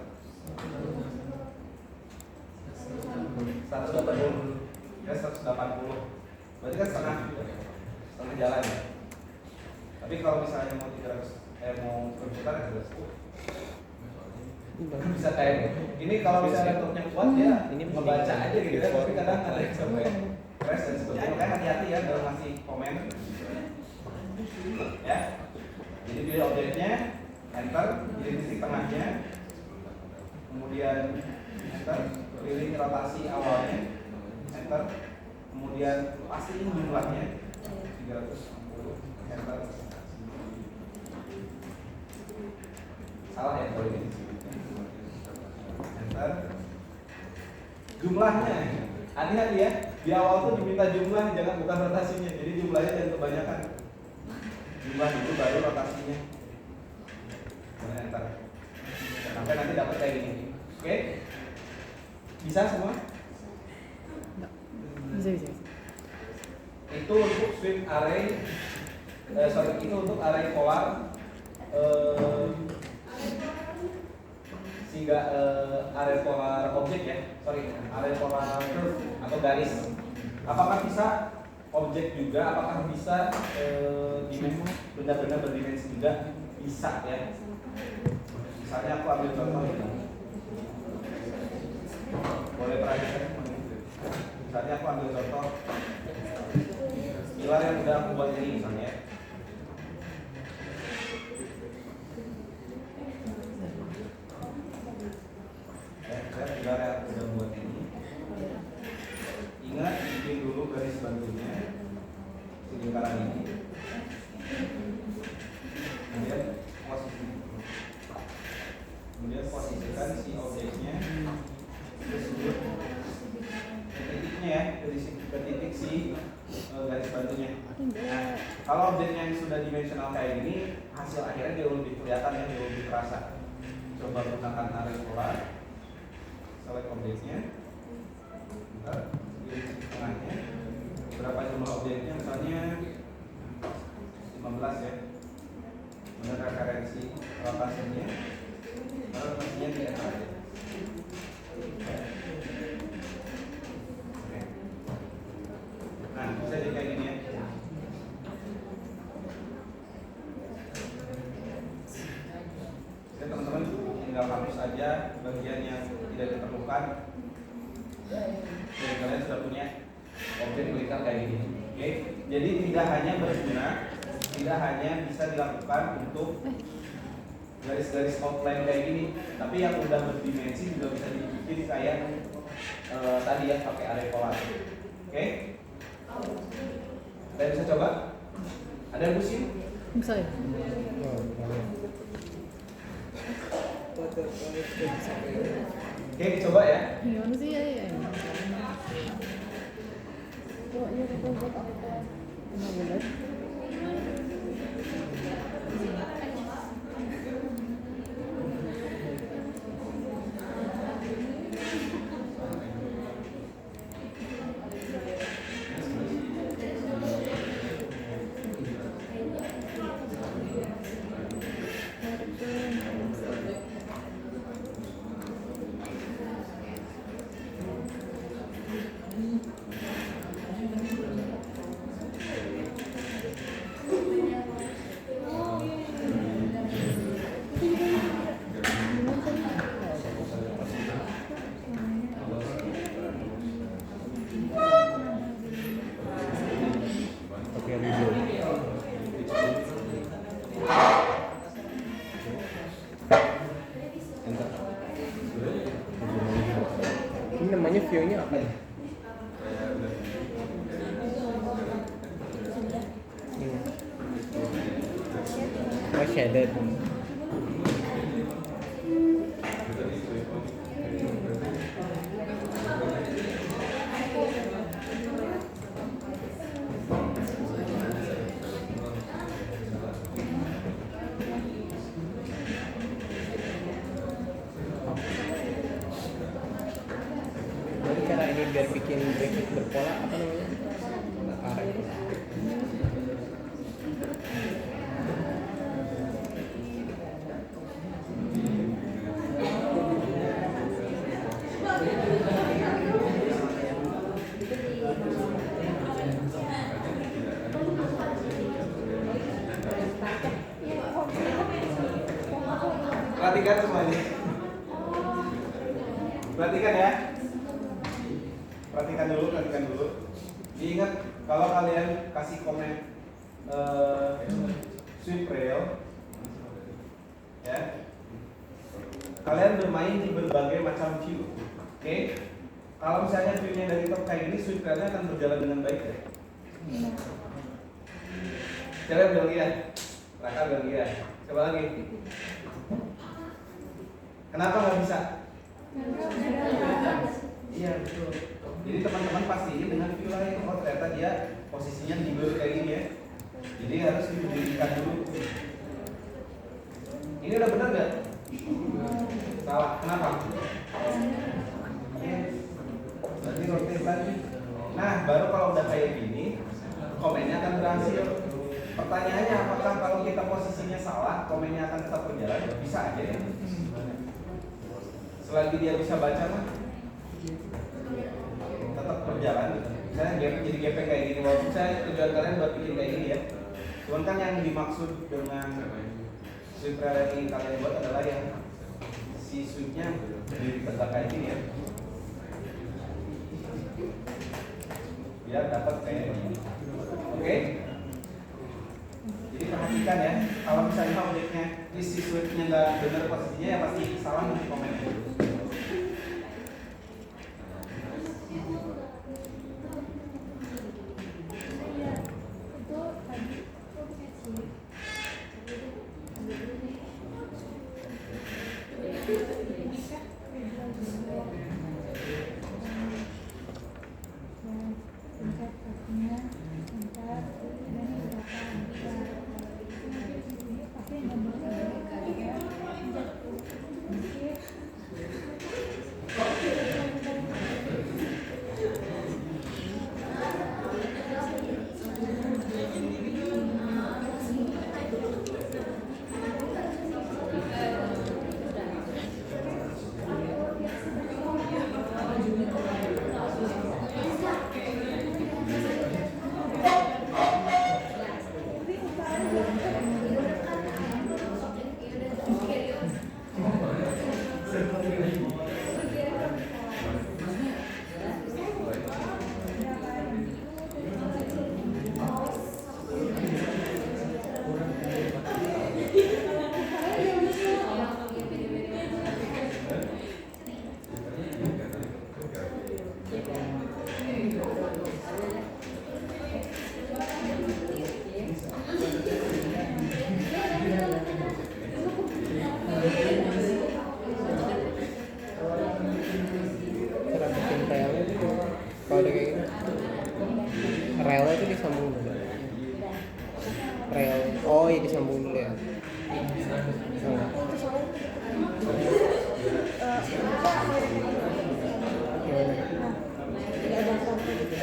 180 ya, 180. berarti kan setengah jalan ya. Tapi kalau misalnya mau mau berputar ya 310 bisa kayak ini. Kalau misalnya laptopnya kuat ya Ini ngebaca aja gitu ya, tapi kadang ada yang sampai crash dan sebagainya. Makanya hati-hati ya dalam ngasih komen ya. Jadi pilih objeknya, enter, pilih titik tengahnya, kemudian enter, pilih rotasi awalnya, enter, kemudian pastiin jumlahnya 360, enter. Salah ya kalau ini, enter. Jumlahnya, hati-hati ya, di awal tuh diminta jumlah, jangan bukan rotasinya. Jadi jumlahnya jangan kebanyakan, jumlah itu baru rotasinya. Kemudian enter, sampai nanti dapat kayak gini. Oke, bisa semua? Bisa. Itu untuk sweep array, itu untuk array polar, sehingga array polar objek ya, array polar curve atau garis. Apakah bisa objek juga? Apakah bisa benda-benda berdimensi juga? Bisa ya. Misalnya aku ambil contoh ini. Boleh perhatikan. Misalnya aku ambil contoh pilar yang udah aku buat ini misalnya. Saya pilar yang udah buat ini. Ingat bikin dulu garis bantunya di lingkaran ini. Kemudian posisikan si objeknya ke sudut titiknya ya, ke titik si garis bantunya. Nah, kalau objeknya yang sudah dimensional kayak gini, hasil akhirnya jauh lebih kelihatan ya, jauh lebih terasa. Coba gunakan array polar, select objeknya, bentar, pilih tengahnya, berapa jumlah objeknya, misalnya 15 ya. Kemudian referensi rotasinya, rotasinya di atas aja. Nah, bisa jadi kayak gini ya. Jadi teman-teman tinggal hapus aja bagian yang tidak diperlukan. Jadi kalian sudah punya objek militer kayak gini. Oke, jadi tidak hanya berguna, tidak hanya bisa dilakukan untuk garis-garis outline kayak gini, tapi yang udah berdimensi juga bisa dibikin kayak tadi ya, pakai array polar. Oke? Ada yang bisa coba? Ada yang pusing? Bisa ya? Oke, coba ya. Gimana sih ya? Coba ya, coba. 15. Ini namanya view-nya apa ya? Ini. Oh, shaded. Jadi cara ini biar bikin grafik berpola apa namanya? Array. Perhatikan semuanya. Perhatikan ya. Perhatikan dulu. Diingat kalau kalian kasih komen sweep rail, ya, kalian bermain di berbagai macam view. Oke? Kalau misalnya view-nya dari top kayak gini, sweep railnya akan berjalan dengan baik ya. Coba bilang iya. Raka bilang iya. Coba lagi. Kenapa nggak bisa? Iya betul. Jadi teman-teman pastiin dengan view lain. Oh ternyata dia posisinya di bawah kayak gini ya. Jadi harus diberdirikan dulu. Ini udah benar nggak? Salah. Kenapa? Berarti rotate lagi. Nah baru kalau udah kayak gini, komennya akan berhasil. Pertanyaannya apakah kalau kita posisinya salah, komennya akan tetap berjalan? Bisa aja ya. Selagi dia bisa baca mah tetap berjalan. Saya jadi GP kayak gini, walaupun saya tujuan kalian buat bikin kayak gini ya. Cuman kan yang dimaksud dengan sweep rail yang kalian buat adalah yang si sweepnya berdiri tegak kayak gini ya. Biar dapat kayak gini. Oke? Jadi perhatikan ya, kalau misalnya objeknya isi sweepnya nggak benar posisinya ya pasti salah nanti komennya. Kalau udah kayak gini, relnya itu disambung dulu. Rel, oh iya disambung dulu ya.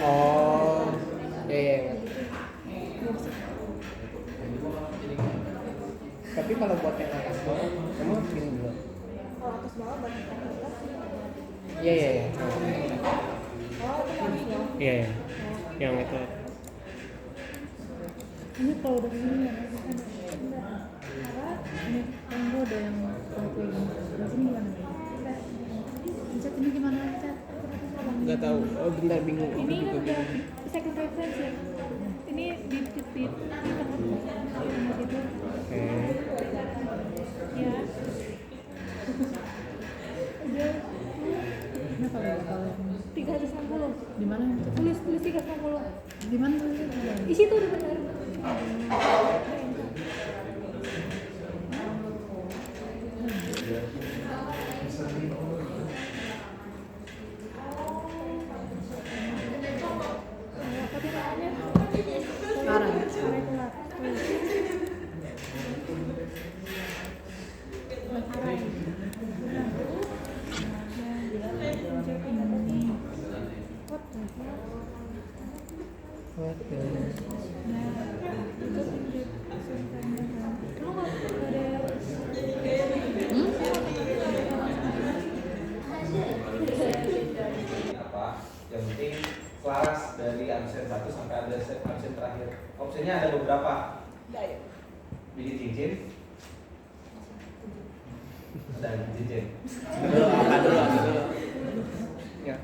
Oh, ya ya. Tapi kalau buat yang atas bawah, kamu harus gini dulu. Kalau atas bawah banyak kan? Iya iya iya. Oh itu harus ya. Iya iya. Yang itu. Ini kalau udah gini ya karena ini kan gue ada yang kalau kayak gini di sini gimana cat ini gimana cat Nggak tahu. Oh bentar bingung. ini Aku kan juga udah bingung. second reference ya ini di tengah gitu Oke. ya udah kenapa nggak tahu 360 Di mana? tulis 360 Di mana? di situ udah benar apa tuh namanya Sekarang ya? What the- Apa? Yang penting selaras dari absen 1 sampai absen terakhir. Opsinya ada beberapa. Bikin cincin, dan cincin. Apa dulu? Ya.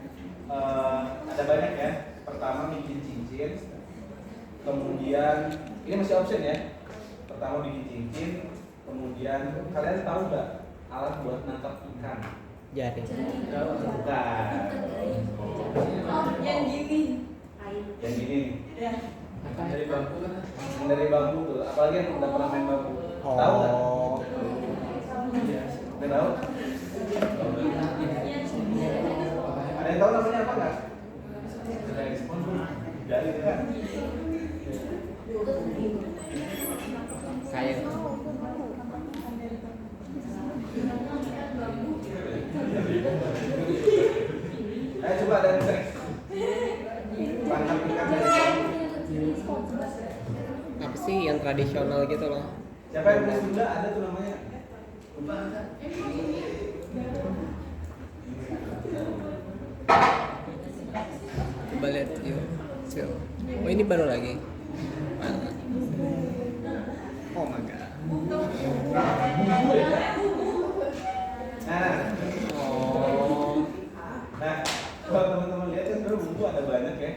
Ada banyak ya. Pertama bikin cincin, kemudian ini masih option ya. Pertama bikin cincin, kemudian kalian tahu nggak alat buat nangkap ikan? Jaring. Bukan. Yang gini. Yang gini nih. Ya. Dari bambu kan? Yang dari bambu tuh. Apalagi yang udah pernah main bambu. Tahu nggak? Iya. Nggak tahu? Ada yang tahu namanya apa nggak? Dari sponsor. Dari kan? Kayak Ayo coba ada yang cek. Tangkap ikan dari bambu. apa sih yang tradisional gitu loh? Siapa yang punya Sunda ada tuh namanya? Coba lihat yuk. Chill. Oh ini baru lagi. Mana? Oh my god. Nah, Oh. nah kalau teman-teman lihat kan sebenarnya bumbu ada banyak ya.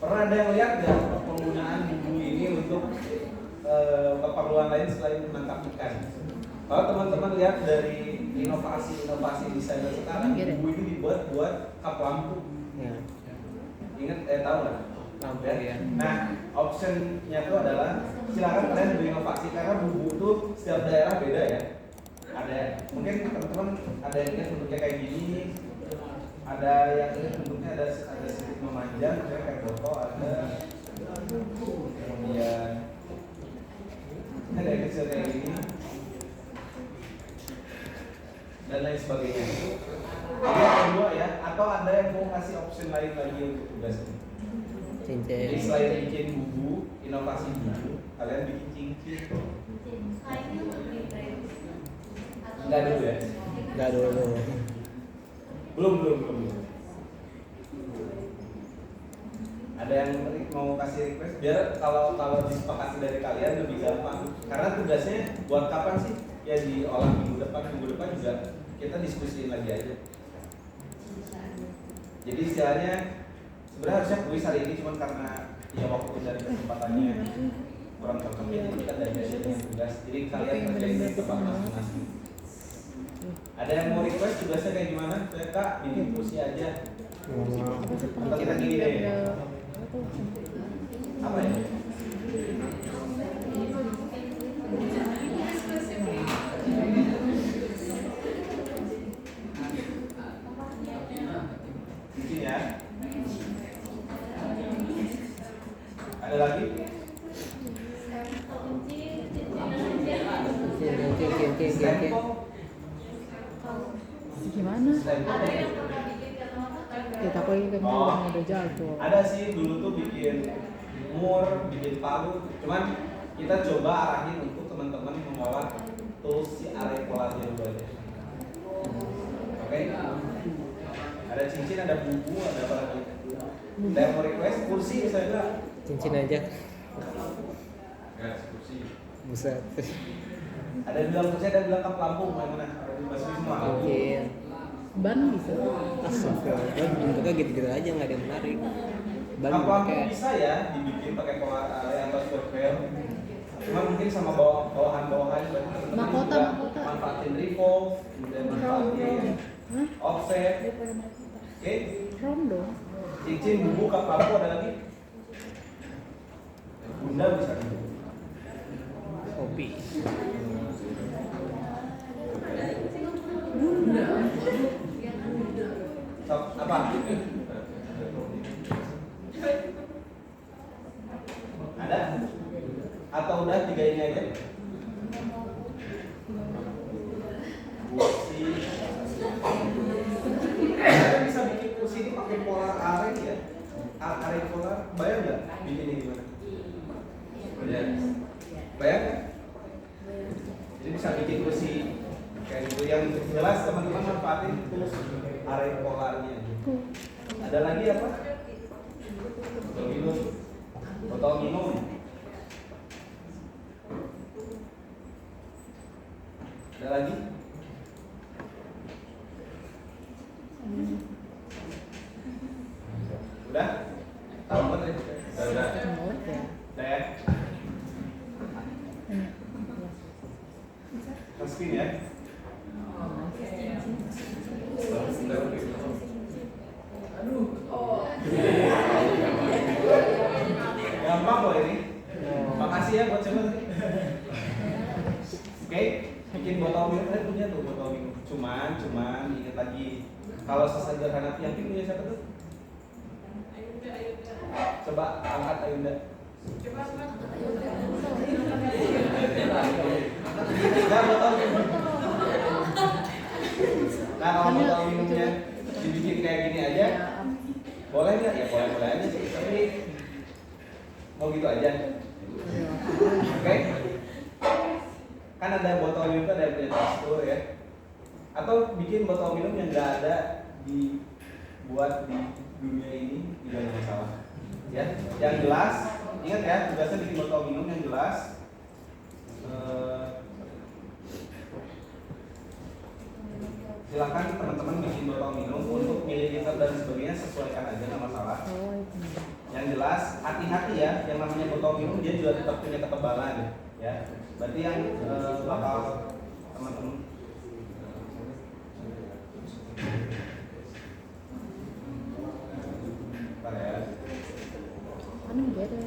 Pernah ada yang lihat nggak penggunaan bumbu ini untuk keperluan lain selain menangkap ikan? Kalau teman-teman lihat dari inovasi desainer sekarang, bumbu ini dibuat buat kap lampu. Ya. Ingat, tahu nggak? Lampu Ya? ya. Nah, optionnya itu adalah silakan kalian berinovasi karena bumbu itu setiap daerah beda ya. Ada mungkin teman-teman ada yang lihat bentuknya kayak gini, ada yang ini bentuknya ada sedikit memanjang, misalnya kayak botol ada, kemudian ada yang kecil kayak gini dan lain sebagainya. Jadi yang kedua ya, atau ada yang mau kasih option lain lagi untuk tugas ini. Jadi Cincin. selain bikin bumbu, inovasi bumbu, kalian bikin cincin. Enggak dulu ya? Enggak dulu. Belum. Ada yang mau kasih request biar kalau disepakati dari kalian lebih gampang. Karena tugasnya buat kapan sih? Ya diolah minggu depan juga kita diskusiin lagi aja. Jadi istilahnya sebenarnya harusnya kuis hari ini cuman karena ya waktu dari kesempatannya kurang cocok jadi kita dari tugas. Jadi kalian kerjain di tempat masing-masing. Ada yang mau request tugasnya kayak gimana? Kak, bikin kursi aja. Atau kita gini deh. Apa ya? Mungkin ya. Ada lagi? Cincin. Stempel? Gimana? Stempel. Kita kok ini kan Oh. udah jago. Ada sih dulu tuh bikin mur, bikin palu. Cuman kita coba arahin untuk teman-teman membawa tools si Arepola dulu aja. Oke? Ada cincin, ada buku, ada apa lagi? Ada yang mau request kursi misalnya? Cincin aja. Guys, kursi. Buset. Ada bilang kursi, ada bilang kap lampu, mana? Ada di Basri semua. Cincin. Ban bisa. Astagfirullah. Bentuknya gitu-gitu aja nggak ada yang menarik. Ban Kap lampu pakai bisa ya dibikin pakai pola atau square. Cuma mungkin sama bawahan-bawahan Mahkota. manfaatin revolve, kemudian manfaatin Hah? offset. Oke, Rom dong. cincin, bubu, kap lampu ada lagi. Bunda bisa nih. kopi. Sok, apa? Ada? Atau udah tiga ini aja? Kursi. Kalian bisa bikin kursi ini pakai pola aren ya? Aren pola, bayang nggak bikinnya gimana? Bayang nggak? Jadi bisa bikin kursi kayak gitu yang jelas teman-teman manfaatin tools aren polarnya. Ada lagi apa? Botol minum. lagi? Udah? Tahu kan tadi? Udah. Mau ya. Udah ya? Masukin ya. Gampang kok ini. Makasih ya buat coba. Oke, bikin botol minum saya punya tuh botol minum. Cuman ingat lagi kalau sesederhana yakin punya siapa tuh? Coba angkat Ayunda. Nah, botol minum. Nah, kalau botol minumnya dibikin kayak gini aja, boleh nggak? Ya boleh aja sih. Tapi mau gitu aja. Oke? Kan ada botol minum ada yang punya tekstur ya. Atau bikin botol minum yang nggak ada dibuat di dunia ini juga nggak masalah. Ya, yang jelas, ingat ya tugasnya bikin botol minum yang jelas. Silakan teman-teman bikin botol minum untuk mililiter dan sebagainya sesuaikan aja nggak masalah. Yang jelas hati-hati ya, yang namanya botol minum dia juga tetap punya ketebalan ya. Berarti yang bakal teman-teman ya. Anu gede.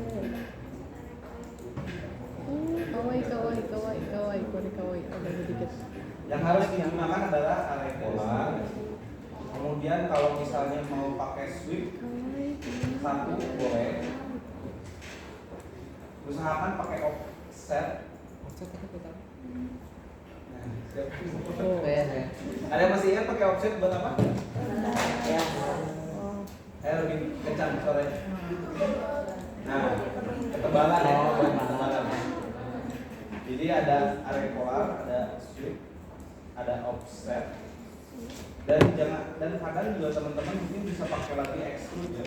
Kawaii, kode kawaii, agak sedikit. Yang harus digunakan adalah array polar. Kemudian kalau misalnya mau pakai sweep satu boleh. Usahakan pakai offset. Nah, siap. Oh ya. Ada yang masih ingat pakai offset buat apa? Ya. Saya lebih kencang suaranya. Nah, ketebalan ya, ketebalan. Jadi ada array polar, ada sweep, ada offset. Dan kadang juga teman-teman mungkin bisa pakai lagi extrude ya.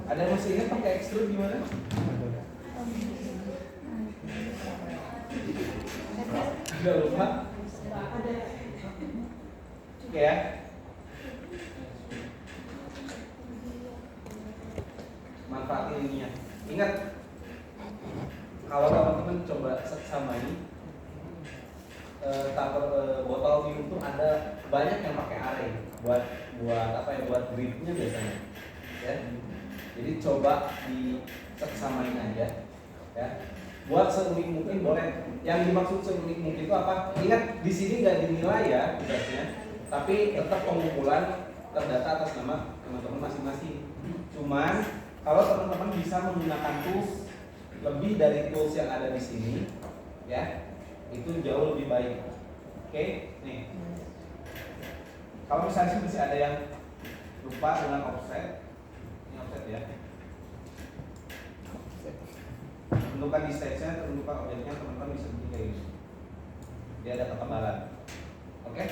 Ada yang masih ingat pakai extrude gimana? Udah lupa? Oke ya. Manfaatin ininya. Ingat, kalau teman-teman coba samain botol minum tuh ada banyak yang pakai array buat apa ya, buat gripnya biasanya ya. Jadi coba samain aja ya. Buat seunik mungkin boleh. Yang dimaksud seunik mungkin itu apa? Ingat di sini nggak dinilai ya tugasnya, tapi tetap pengumpulan terdata atas nama teman-teman masing-masing. Cuman kalau teman-teman bisa menggunakan tools lebih dari tools yang ada di sini ya, itu jauh lebih baik. Oke, nih. Kalau misalnya masih ada yang lupa dengan offset, ini offset ya. Tentukan di stage-nya, tentukan objeknya, teman-teman bisa bikin kayak gini. Dia ada ketebalan. Oke?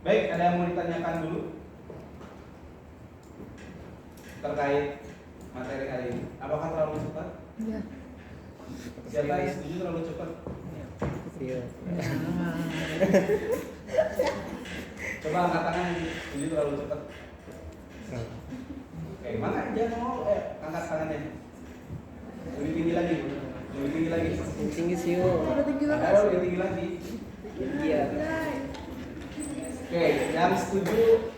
Baik, ada yang mau ditanyakan dulu terkait materi hari ini? Apakah terlalu cepat? Iya. Siapa yang setuju terlalu cepat? Iya. Coba angkat tangan yang setuju terlalu cepat. Oke, mana jangan mau angkat tangannya. Lebih tinggi lagi. Lebih tinggi lagi. Tinggi sih. Udah tinggi banget. Ayo lebih tinggi lagi. Iya. Oke, yang setuju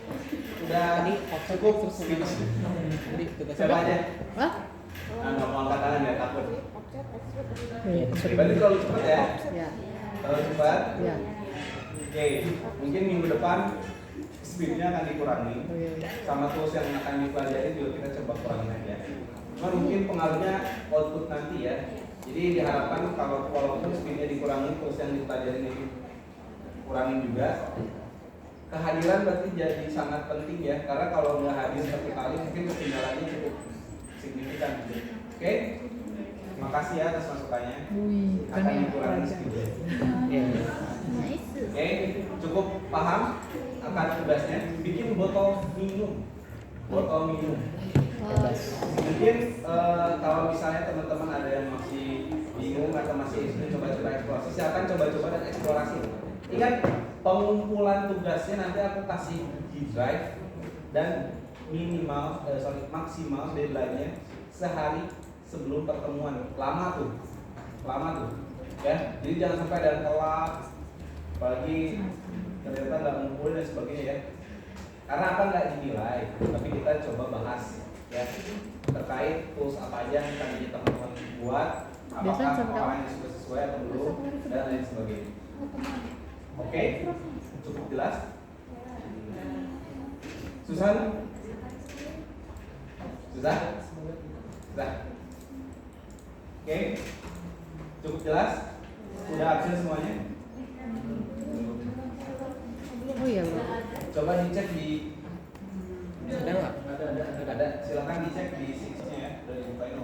udah cukup speech. Siapa aja? Hah? Nggak mau angkat tangan ya, takut. Iya, Berarti terlalu cepat ya? Ya. Terlalu cepat? Ya. Oke, mungkin minggu depan speednya akan dikurangi. Oke. Sama tools yang akan dipelajari juga kita coba kurangin aja. Cuma mungkin pengaruhnya output nanti ya. Jadi diharapkan kalau walaupun speednya dikurangi, tools yang dipelajari ini kurangin juga. Kehadiran berarti jadi sangat penting ya, karena kalau nggak hadir satu kali mungkin ketinggalannya cukup signifikan. Oke, makasih ya atas masukannya. Wih, Akan dikurangi speednya. Oke, cukup paham akan tugasnya. Bikin botol minum. Botol minum. Mungkin kalau misalnya teman-teman ada yang masih bingung atau masih coba-coba eksplorasi, silakan coba-coba dan eksplorasi. Ingat, pengumpulan tugasnya nanti aku kasih di drive dan maksimal deadline-nya sehari sebelum pertemuan. Lama tuh ya. Jadi jangan sampai ada telat, apalagi ternyata nggak ngumpul dan sebagainya ya. Karena apa nggak dinilai, tapi kita coba bahas ya terkait tools apa aja yang tadi teman-teman buat, apakah orangnya sudah sesuai atau belum dan lain sebagainya. Oke, cukup jelas? Susan? Sudah? Oke, cukup jelas? Sudah absen semuanya? Oh iya, Bu. Coba dicek di Ada nggak? ada. Silakan dicek di situsnya ya, dari bukain.